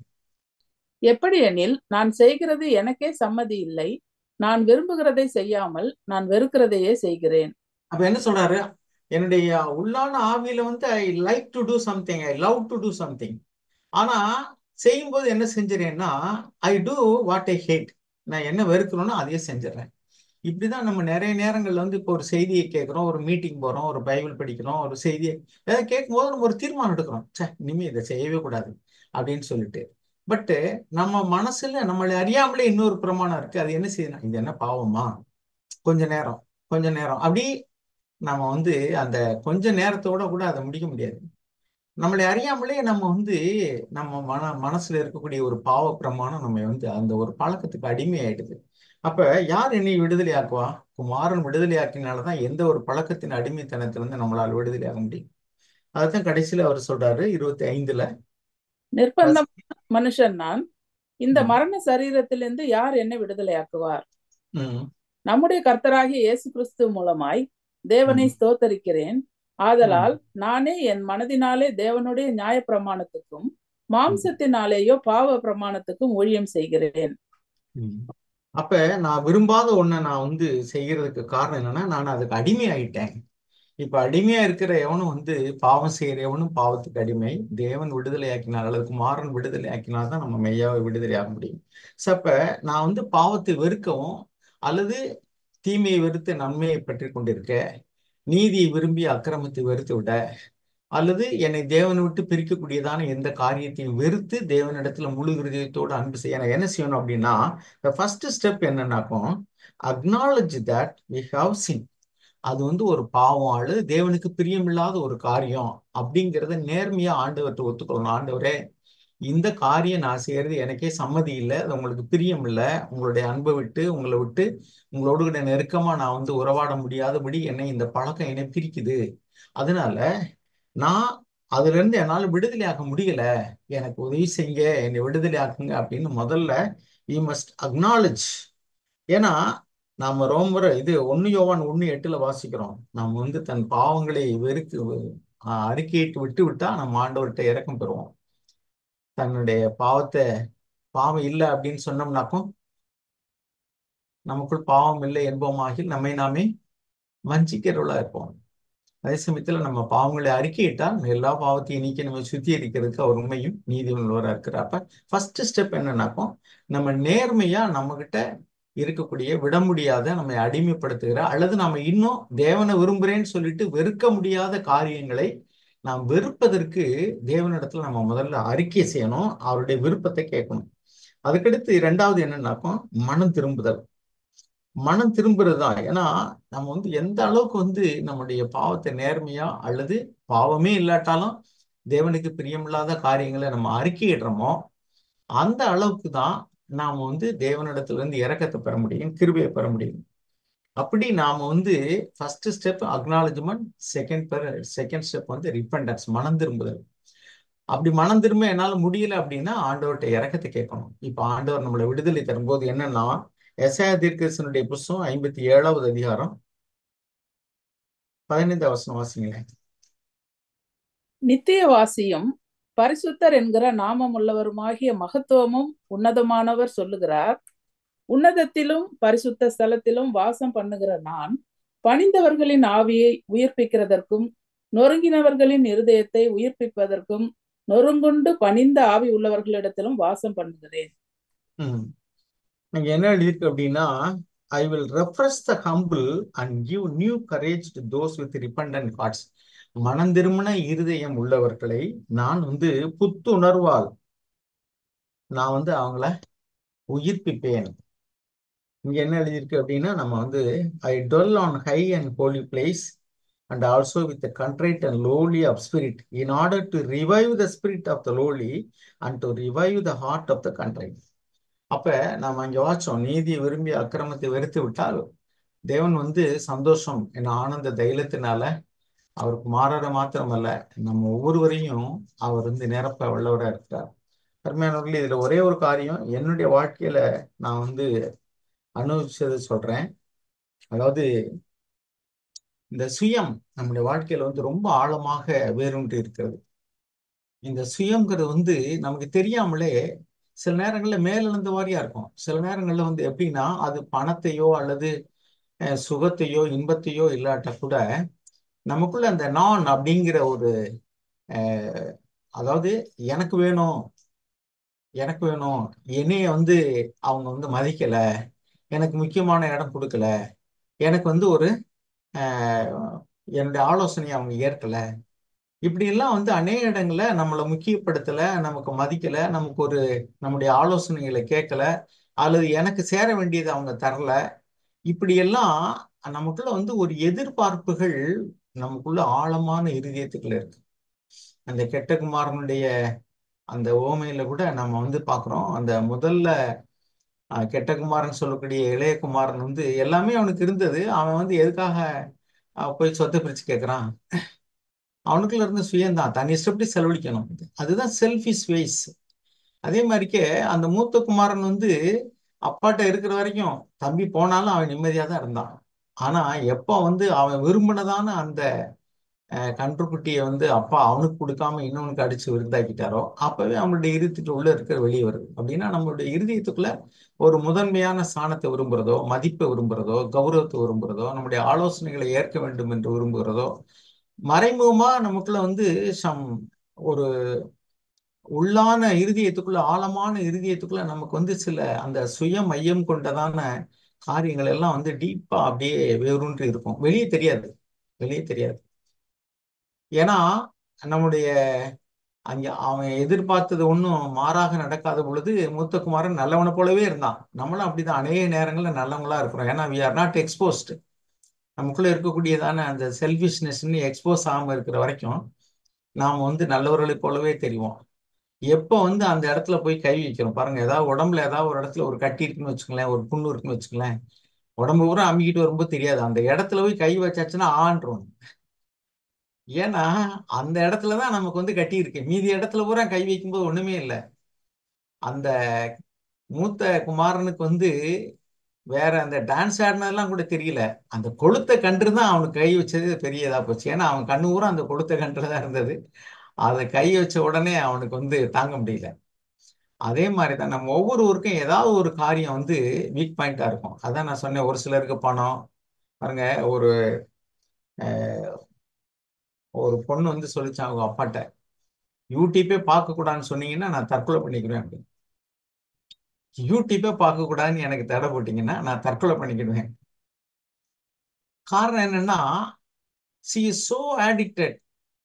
எப்படி எனில் நான் செய்கிறது எனக்கே சம்மதி இல்லை, நான் விரும்புகிறதை செய்யாமல் நான் வெறுக்கிறதையே செய்கிறேன். அப்ப என்ன சொல்றாரு? என்னுடைய உள்ளான ஆவியில வந்து I like to do something, I love to do something. ஆனா செய்யும்போது என்ன செஞ்சிடறேன்னா, ஐ டூ வாட் ஐ ஹேட். நான் என்ன வெறுக்கிறோனோ அதையே செஞ்சிடறேன். இப்படிதான் நம்ம நிறைய நேரங்கள்ல வந்து இப்போ ஒரு செய்தியை கேட்கிறோம், ஒரு மீட்டிங் போறோம், ஒரு பைபிள் படிக்கிறோம், ஒரு செய்தியை ஏதாவது கேட்கும் போது நம்ம ஒரு தீர்மானம் எடுக்கிறோம், ச்சே இனிமே இதை செய்யவே கூடாது அப்படின்னு சொல்லிட்டு. பட்டு நம்ம மனசுல நம்மளை அறியாமலே இன்னொரு பிரமாணம் இருக்கு. அது என்ன செய்யணும்? இது என்ன பாவமா? கொஞ்ச நேரம், கொஞ்ச நேரம் அப்படி நம்ம வந்து அந்த கொஞ்ச நேரத்தோட கூட அதை முடிக்க முடியாது. நம்மளை அறியாமலே நம்ம வந்து நம்ம மனசுல இருக்கக்கூடிய ஒரு பாவ பிரமாணம் நம்ம வந்து அந்த ஒரு பழக்கத்துக்கு அடிமை ஆயிடுது. அப்ப யார் என்னை விடுதலை ஆக்குவா? குமாரன் விடுதலை ஆக்கினாலதான் எந்த ஒரு பழக்கத்தின் அடிமைத்தனத்திலிருந்து நம்மளால் விடுதலை ஆக முடியும். அதைத்தான் கடைசியில அவர் சொல்றாரு 25ல. நிர்பந்தம் மனுஷன் நான், இந்த ம், மரண சரீரத்திலிருந்து யார் என்னை விடுதலையாக்குவார்? ம், நம்முடைய கர்த்தராகிய இயேசு கிறிஸ்து மூலமாய் தேவனை ம், ஸ்தோத்தரிக்கிறேன். ம், ஆதலால் நானே என் மனதினாலே தேவனுடைய நியாய பிரமாணத்துக்கும் ம், மாம்சத்தினாலேயோ பாவ பிரமாணத்துக்கும் ஊழியம் செய்கிறேன். ம். அப்ப நான் விரும்பாத ஒண்ணை நான் வந்து செய்யறதுக்கு காரணம் என்னன்னா, நான் அதுக்கு அடிமை ஆயிட்டேன். இப்ப அடிமையா இருக்கிற எவனும் வந்து பாவம் செய்யற எவனும் பாவத்துக்கு அடிமை. தேவன் விடுதலை ஆக்கினார் அல்லது குமாரன் விடுதலை ஆக்கினால் தான் நம்ம மெய்யாவை விடுதலை ஆக முடியும். சோ அப்ப நான் வந்து பாவத்தை வெறுக்கவும் அல்லது தீமையை வெறுத்து நன்மையை பற்றி கொண்டிருக்க, நீதியை விரும்பி அக்கிரமத்தை வெறுத்து விட, அல்லது என்னை தேவனை விட்டு பிரிக்கக்கூடியதான எந்த காரியத்தையும் வெறுத்து தேவனிடத்துல முழு இருதயத்தோடு அன்பு செய்ய நான் என்ன செய்யணும் அப்படின்னா, ஃபர்ஸ்ட் ஸ்டெப் என்னன்னாக்கும், acknowledge that we have sin. அது வந்து ஒரு பாவம் அல்லது தேவனுக்கு பிரியமில்லாத ஒரு காரியம் அப்படிங்கிறத நேர்மையா ஆண்டவர்கிட்ட ஒத்துக்கொள்ளணும். ஆண்டவரே, இந்த காரியம் நான் செய்யறது எனக்கே சம்மதி இல்லை, அது உங்களுக்கு பிரியம் இல்லை, உங்களுடைய அன்பை விட்டு உங்களை விட்டு உங்களோடு கூட நெருக்கமா நான் வந்து உறவாட முடியாதபடி என்னை இந்த பழக்கம் என்னை பிரிக்குது. அதனால நான் அதுல இருந்து என்னால விடுதலையாக்க முடியல, எனக்கு உதவி செய்யுங்க, என்னை விடுதலை ஆக்குங்க அப்படின்னு முதல்ல யூ மஸ்ட் அக்னாலஜ். ஏன்னா நாம ரோமர் இது 1 யோவான் 1:8 வாசிக்கிறோம். நம்ம வந்து தன் பாவங்களை அறிக்கையிட்டு விட்டு விட்டா நம்ம ஆண்டவர்கிட்ட இரக்கம் பெறுவோம். தன்னுடைய பாவம் இல்லை அப்படின்னு சொன்னோம்னாக்கும், நமக்குள் பாவம் இல்லை என்போமாகி நம்மை நாமே வஞ்சிக்கிறவளா இருப்போம். அதே சமயத்துல நம்ம பாவங்களை அறிக்கையிட்டால் எல்லா பாவத்தையும் நீக்கி நம்ம சுத்திகரிக்கிறதுக்கு அவர் உண்மையும் நீதி உள்ளவராக இருக்கிறார். அப்ப ஃபர்ஸ்ட் ஸ்டெப் என்னன்னாக்கும், நம்ம நேர்மையா நம்ம கிட்ட இருக்கக்கூடிய விட முடியாத நம்மை அடிமைப்படுத்துகிற அல்லது நாம இன்னும் தேவனை விரும்புறேன்னு சொல்லிட்டு வெறுக்க முடியாத காரியங்களை நாம் வெறுப்பதற்கு தேவனிடத்துல நம்ம முதல்ல அறிக்கை செய்யணும், அவருடைய விருப்பத்தை கேட்கணும். அதுக்கடுத்து இரண்டாவது என்னன்னாக்கும், மனம் திரும்புதல். மனம் திரும்புறது தான். ஏன்னா நம்ம வந்து எந்த அளவுக்கு வந்து நம்முடைய பாவத்தை நேர்மையா அல்லது பாவமே இல்லாட்டாலும் தேவனுக்கு பிரியமில்லாத காரியங்களை நம்ம அறிக்கையிடுறோமோ அந்த அளவுக்கு தான் நாம வந்து தேவனிடத்துல இருந்து இரக்கத்தை பெற முடியும், கிருபையை பெற முடியும். அப்படி நாம வந்து first step acknowledgement, second step வந்து ரிப்பெண்டன்ஸ், மனம் திரும்புதல். அப்படி மனம் திரும்ப என்னால முடியல அப்படின்னா ஆண்டவர்கிட்ட இரக்கத்தை கேட்கணும். இப்ப ஆண்டவர் நம்மளை விடுதலை தரும்போது என்னன்னா, எசாயா தீர்க்கதரிசனுடைய புஸ்தகம் 57வது அதிகாரம் 15 வசனம் வாசிங்களேன். நித்தியவாசியும் பரிசுத்தர் என்கிற நாமம் உள்ளவருமாகிய மகத்துவமும் உன்னதமானவர் சொல்லுகிறார், உன்னதத்திலும் பரிசுத்த ஸ்தலத்திலும் வாசம் பண்ணுகிற நான் பணிந்தவர்களின் ஆவியை உயிர்ப்பிக்கிறதற்கும் நொறுங்கினவர்களின் இருதயத்தை உயிர்ப்பிப்பதற்கும் நொறுங்குண்டு பணிந்த ஆவி உள்ளவர்களிடத்திலும் வாசம் பண்ணுகிறேன். ம். இங்க என்ன எழுதியிருக்கு அப்படின்னா, I will refresh the humble and give new courage to those with repentant hearts. மனம் திரும்பின இருதயம் உள்ளவர்களை நான் வந்து புத்துணர்வால் நான் வந்து அவங்கள உயிர்ப்பிப்பேன். இங்க என்ன எழுதியிருக்கு அப்படின்னா, நம்ம வந்து I dwell on high and holy place and also with contrite and lowly of spirit in order to revive the spirit of the lowly and to revive the heart of the contrite. அப்ப நாம அங்க வாச்சோம், நீதியை விரும்பி அக்கிரமத்தை வெறுத்து விட்டால் தேவன் சந்தோஷம் என் ஆனந்த தைலத்தினால அவருக்கு மாறாத மாத்திரமல்ல, நம்ம ஒவ்வொருவரையும் அவர் நிரப்ப வல்லவரா இருக்கிறார். அருமையானவர்களே, இதுல ஒரே ஒரு காரியம் என்னுடைய வாழ்க்கையில நான் அனுபவிச்சதை சொல்றேன். அதாவது இந்த சுயம் நம்முடைய வாழ்க்கையில ரொம்ப ஆழமாக வேரூன்றி இருக்கிறது. இந்த சுயம்ங்கிறது நமக்கு தெரியாமலே சில நேரங்கள்ல மேலிழந்த வாரியா இருக்கும். சில நேரங்கள்ல எப்படின்னா, அது பணத்தையோ அல்லது சுகத்தையோ இன்பத்தையோ இல்லாட்ட கூட நமக்குள்ள அந்த நான் அப்படிங்கிற ஒரு அஹ், அதாவது எனக்கு வேணும், எனக்கு வேணும், என்னைய அவங்க மதிக்கல, எனக்கு முக்கியமான இடம் கொடுக்கல, எனக்கு ஒரு அஹ், என்னுடைய ஆலோசனையை அவங்க ஏற்கல, இப்படி எல்லாம் அநேக இடங்கள்ல நம்மளை முக்கியப்படுத்தல, நமக்கு மதிக்கல, நமக்கு நம்முடைய ஆலோசனைகளை கேட்கல, அல்லது எனக்கு சேர வேண்டியதை அவங்க தரல. இப்படி எல்லாம் நமக்குள்ள ஒரு எதிர்பார்ப்புகள் நமக்குள்ள ஆழமான இருதயத்துக்குள்ள இருக்கு. அந்த கெட்ட குமாரனுடைய அந்த ஓமையில கூட நம்ம பாக்குறோம். அந்த முதல்ல கெட்ட குமாரன் சொல்லக்கூடிய இளைய குமாரன் எல்லாமே அவனுக்கு இருந்தது. அவன் எதுக்காக போய் சொத்தை பிரிச்சு கேட்கறான்? அவனுக்குள்ள இருந்த சுயம்தான், தன் இஷ்டப்படி செலவழிக்கணும். அதுதான் செல்ஃபிஷ் வேஸ். அதே மாதிரிக்கே அந்த மூத்த குமாரன் அப்பாட்ட இருக்கிற வரைக்கும் தம்பி போனாலும் அவன் நிம்மதியா தான் இருந்தான். ஆனா எப்ப அவன் விரும்பினதான அந்த கன்றுக்குட்டியை அப்பா அவனுக்கு கொடுக்காம இன்னொனுக்கு அடிச்சு விருந்தாக்கிட்டாரோ, அப்பவே அவனுடைய இருதயத்துக்கு உள்ள இருக்கிற வெளியே வருது. அப்படின்னா நம்மளுடைய இருதயத்துக்குள்ள ஒரு முதன்மையான ஸ்தானத்தை விரும்புறதோ, மதிப்பை விரும்புறதோ, கௌரவத்தை விரும்புறதோ, நம்முடைய ஆலோசனைகளை ஏற்க வேண்டும் என்று விரும்புகிறதோ, மறைமுகமா நமக்குள்ள சம் ஒரு உள்ளான இருதயத்துக்குள்ள, ஆழமான இருதயத்துக்குள்ள நமக்கு சில அந்த சுய மையம் கொண்டதான காரியங்கள் எல்லாம் டீப்பா அப்படியே வேரூன்றி இருக்கும். வெளியே தெரியாது, வெளியே தெரியாது. ஏன்னா நம்முடைய அங்க அவன் எதிர்பார்த்தது ஒன்றும் மாறாக நடக்காத பொழுது மூத்த குமாரன் நல்லவனை போலவே இருந்தான். நம்மளும் அப்படிதான் அநேக நேரங்கள்ல நல்லவங்களா இருக்கிறோம். ஏன்னா வி ஆர் நாட் எக்ஸ்போஸ்ட். நமக்குள்ள இருக்கக்கூடியதான அந்த செல்ஃபிஷ்னஸ் எக்ஸ்போஸ் ஆகாம இருக்கிற வரைக்கும் நாம் நல்லவர்களைப் போலவே தெரிவோம். எப்போ அந்த இடத்துல போய் கை வைக்கிறோம் பாருங்க, ஏதாவது உடம்புல ஏதாவது ஒரு இடத்துல ஒரு கட்டி இருக்குன்னு வச்சுக்கலேன், ஒரு புண்ணு இருக்குன்னு வச்சுக்கலேன், உடம்பு பூரா அமுக்கிட்டு வரும்போது தெரியாது. அந்த இடத்துல போய் கை வச்சாச்சுன்னா ஆன்றோம். ஏன்னா அந்த இடத்துலதான் நமக்கு கட்டி இருக்கு. மீதி இடத்துல பூரா கை வைக்கும்போது ஒண்ணுமே இல்லை. அந்த மூத்த குமாரனுக்கு வேற அந்த டான்ஸ் ஆடினதெல்லாம் கூட தெரியல. அந்த கொளுத்த கன்று தான் அவனுக்கு கை வச்சது பெரியதா போச்சு. ஏன்னா அவன் கண்ணு பூரா அந்த கொளுத்த கன்றுல தான் இருந்தது. அதை கை வச்ச உடனே அவனுக்கு தாங்க முடியல. அதே மாதிரிதான் நம்ம ஒவ்வொருவருக்கும் ஏதாவது ஒரு காரியம் வீக் பாயிண்டா இருக்கும். அதான் நான் சொன்னேன், ஒரு சிலருக்கு பணம். பாருங்க, ஒரு அஹ், ஒரு பொண்ணு சொல்லிச்சான் அவங்க அப்பாட்ட, யூடியூப்பே பார்க்க கூடாதுன்னு சொன்னீங்கன்னா நான் தற்கொலை பண்ணிக்கிறேன் அப்படின்னு. யூடியூப்பே பார்க்க கூடாதுன்னு எனக்கு தடை போட்டீங்கன்னா நான் தற்கொலை பண்ணிக்கிடுவேன். காரணம் என்னன்னா, சி இஸ் சோ அடிக்டட்.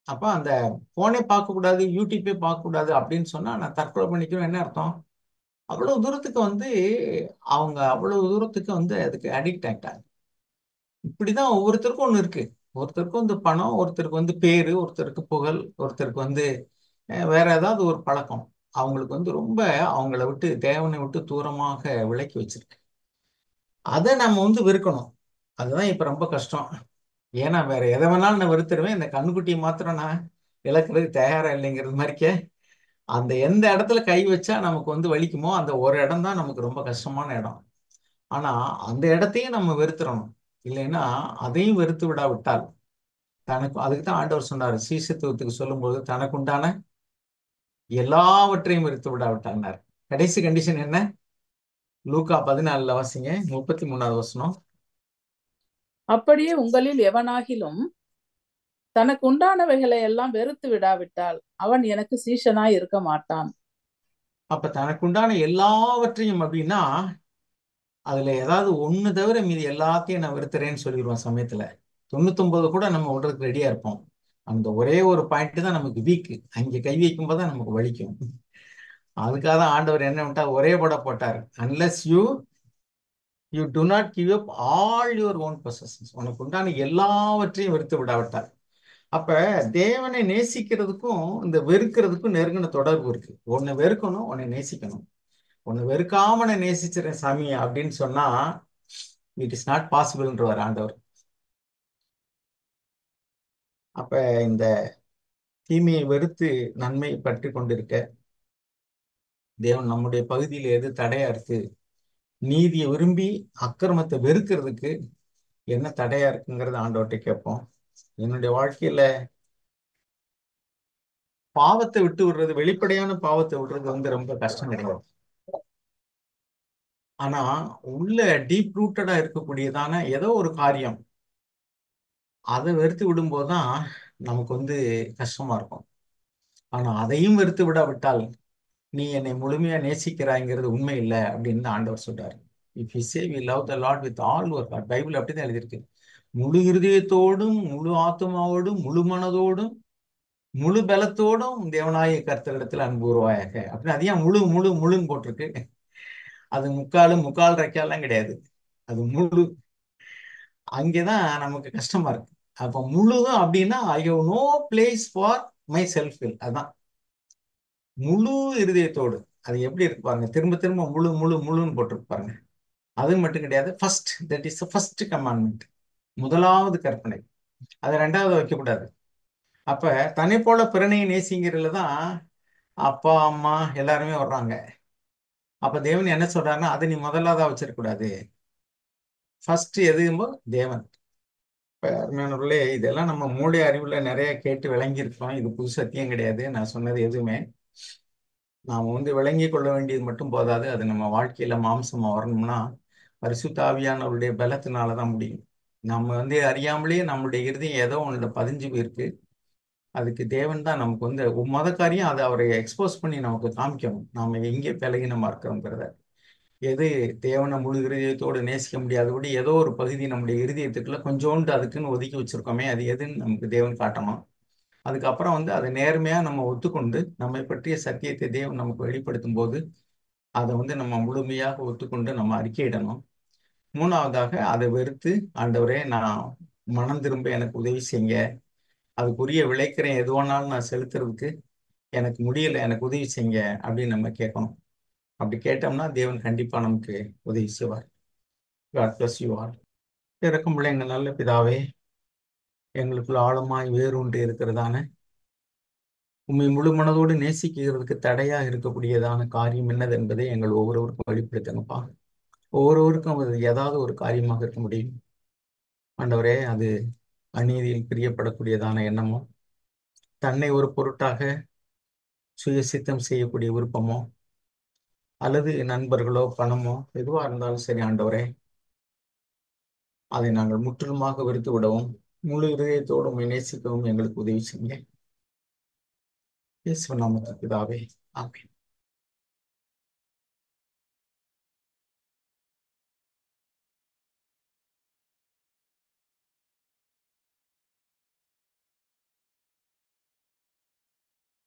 அப்ப அந்த போனே பார்க்க கூடாது, யூடியூப்பே பார்க்க கூடாது அப்படின்னு சொன்னா நான் தற்கொலை பண்ணிக்கிறேன். என்ன அர்த்தம்? அவ்வளவு தூரத்துக்கு அவங்க அவ்வளவு தூரத்துக்கு அதுக்கு அடிக்ட் ஆயிட்டாங்க. இப்படிதான் ஒவ்வொருத்தருக்கும் ஒண்ணு இருக்கு. ஒருத்தருக்கு பணம், ஒருத்தருக்கு பேரு, ஒருத்தருக்கு புகழ், ஒருத்தருக்கு வேற ஏதாவது ஒரு பழக்கம் அவங்களுக்கு ரொம்ப அவங்கள விட்டு, தேவனை விட்டு தூரமாக விலக்கி வச்சிருக்கு. அதை நம்ம வெறுக்கணும். அதுதான் இப்ப ரொம்ப கஷ்டம். ஏன்னா வேற எதை வேணாலும் நான் வெறுத்துருவேன், இந்த கண்ணுக்குட்டியை மாத்திரம் நான் இழக்கிறதுக்கு தயாரா இல்லைங்கிறது மாதிரிக்கே அந்த எந்த இடத்துல கை வச்சா நமக்கு வலிக்குமோ அந்த ஒரு இடம் தான் நமக்கு ரொம்ப கஷ்டமான இடம். ஆனா அந்த இடத்தையும் நம்ம வெறுத்துறணும். இல்லைன்னா அதையும் வெறுத்து விடாவிட்டால், தனக்கு அதுக்கு தான் ஆண்டவர் சொன்னார் சீசத்துவத்துக்கு சொல்லும்போது, தனக்கு உண்டான எல்லாவற்றையும் வெறுத்து விடாவிட்டார். கடைசி கண்டிஷன் என்ன? லூக்கா 14 வாசிங்க, 33வது வசனம். அப்படியே உங்களில் எவனாகிலும் தனக்கு உண்டானவைகளை எல்லாம் வெறுத்து விடாவிட்டால் அவன் எனக்கு சீஷனாய் இருக்க மாட்டான். அப்ப தனக்கு உண்டான எல்லாவற்றையும் அப்படின்னா அதுல ஏதாவது ஒண்ணு தவிர மீதி எல்லாத்தையும் நான் வெறுத்துறேன்னு சொல்லிடுவோம் சமயத்துல. 99 கூட நம்ம விடுறதுக்கு ரெடியா இருப்போம். அந்த ஒரே ஒரு பாயிண்ட் தான் நமக்கு வீக். அங்க கை வைக்கும் போது தான் நமக்கு வலிக்கும். அதுக்காக தான் ஆண்டவர் என்ன விட்டா ஒரே பட போட்டார், unless you to not give up all your own possessions. உனக்கு உண்டான எல்லாவற்றையும் வெறுத்து விடாவிட்டார். அப்ப தேவனை நேசிக்கிறதுக்கும் இந்த வெறுக்கிறதுக்கும் நெருங்கின தொடர்பு இருக்கு. ஒன்னு வெறுக்கணும், ஒன்னு நேசிக்கணும். உன்னை வெறுக்காம நான் நேசிச்சிடறேன் சாமி அப்படின்னு சொன்னா இட் இஸ் நாட் பாசிபிள்ன்றவர் ஆண்டவர். அப்ப இந்த தீமையை வெறுத்து நன்மையை பற்றி கொண்டிருக்க தேவன் நம்முடைய பகுதியில் எது தடையா இருக்கு, நீதியை விரும்பி அக்கிரமத்தை வெறுக்கிறதுக்கு என்ன தடையா இருக்குங்கிறத ஆண்டவர்கிட்ட கேட்போம். என்னுடைய வாழ்க்கையில பாவத்தை விட்டு விடுறது, வெளிப்படையான பாவத்தை விடுறது ரொம்ப கஷ்டம் கிடையாது. ஆனா உள்ள டீப் ரூட்டடா இருக்கக்கூடியதான ஏதோ ஒரு காரியம் அதை வெறுத்து விடும்போதுதான் நமக்கு கஷ்டமா இருக்கும். ஆனா அதையும் வெறுத்து விடாவிட்டால் நீ என்னை முழுமையா நேசிக்கிறாய்ங்கிறது உண்மை இல்லை அப்படின்னு தான் ஆண்டவர் சொல்றாரு. If you say we love the Lord with all your heart, Bible அப்படிதான் எழுதியிருக்கு. முழு இருதயத்தோடும், முழு ஆத்மாவோடும், முழு மனதோடும், முழு பலத்தோடும் தேவனாய கர்த்தரிடத்தில் அன்பு கூறுவாயாக அப்படின்னு. அது ஏன் முழு முழு முழுன்னு போட்டிருக்கு? அது முக்கால் ரெக்கால்லாம் கிடையாது, அது முழு. அங்கேதான் நமக்கு கஷ்டமா இருக்கு. அப்ப முழுதும் அப்படின்னா I have no place for my self will. அதான் முழு இருதயத்தோடு. அது எப்படி இருக்கு பாருங்க, திரும்ப திரும்ப முழு முழு முழுன்னு போட்டிருக்கு பாருங்க. அது மட்டும் கிடையாது, first, that is first commandment, முதலாவது கற்பனை. அதை ரெண்டாவது வைக்கக்கூடாது. அப்ப தன்னை போல பிறனையை நேசிங்கிறதுல தான் அப்பா அம்மா எல்லாருமே வர்றாங்க. அப்ப தேவன் என்ன சொல்றாருன்னா அதை நீ முதலாவதா வச்சிருக்கூடாது. ஃபர்ஸ்ட் எதுமோ தேவன். அருமையானவர்களே, இதெல்லாம் நம்ம மூளை அறிவுல நிறைய கேட்டு விளங்கியிருக்கோம். இது புது சத்தியம் கிடையாது. நான் சொன்னது எதுவுமே நாம் விளங்கி கொள்ள வேண்டியது மட்டும் போதாது. அது நம்ம வாழ்க்கையில மாம்சமா வரணும்னா பரிசுத்த ஆவியானவருடைய பலத்தினாலதான் முடியும். நம்ம அறியாமலே நம்மளுடைய இருதயம் ஏதோ ஒண்ணுல பதிஞ்சு போயிருக்கு. அதுக்கு தேவன் தான் நமக்கு மொத காரியம் அதை அவரை எக்ஸ்போஸ் பண்ணி நமக்கு காமிக்கணும், நாம எங்கே பலகீனமா இருக்கிறோங்கிறத. எது தேவனை முழு இருதயத்தோடு நேசிக்க முடியாதபடி ஏதோ ஒரு பகுதி நம்முடைய இருதயத்துக்குள்ள கொஞ்சோண்டு அதுக்குன்னு ஒதுக்கி வச்சிருக்கோமே, அது எதுன்னு நமக்கு தேவன் காட்டணும். அதுக்கப்புறம் அதை நேர்மையா நம்ம ஒத்துக்கொண்டு நம்மை பற்றிய சத்தியத்தை தேவன் நமக்கு வெளிப்படுத்தும் போது அதை நம்ம முழுமையாக ஒத்துக்கொண்டு நம்ம அறிக்கையிடணும். மூணாவதாக அதை வெறுத்து, ஆண்டவரே நான் மனம் திரும்ப எனக்கு உதவி செய்யுங்க, அதுக்குரிய விளைக்கிறேன், எதுவானாலும் நான் செலுத்துறதுக்கு எனக்கு முடியல, எனக்கு உதவி செய்யுங்க அப்படின்னு நம்ம கேட்கணும். அப்படி கேட்டோம்னா தேவன் கண்டிப்பா நமக்கு உதவி செய்வார். God bless you all. இறக்கமுள்ள எங்கள் நல்ல பிதாவே, எங்களுக்குள்ள ஆழமாய் வேரூன்றி இருக்கிறதான உண்மை முழு மனதோடு நேசிக்கிறதுக்கு தடையா இருக்கக்கூடியதான காரியம் என்னது என்பதை எங்கள் ஒவ்வொருவருக்கும் வெளிப்படுத்துங்கப்பா. ஒவ்வொருவருக்கும் அது ஏதாவது ஒரு காரியமாக இருக்க முடியும் ஆண்டவரே. அது அநீதியில் பிரியப்படக்கூடியதான எண்ணமோ, தன்னை ஒரு பொருட்டாக சுய சித்தம் செய்யக்கூடிய விருப்பமோ, அல்லது நண்பர்களோ பணமோ எதுவா இருந்தாலும் சரி ஆண்டவரே, அதை நாங்கள் முற்றிலுமாக வெறுத்து விடவும் முழு இதயத்தோடு நேசிக்கவும் எங்களுக்கு உதவி செய்யுங்க. இயேசுவின் நாமத்தில் பிதாவே, ஆமென்.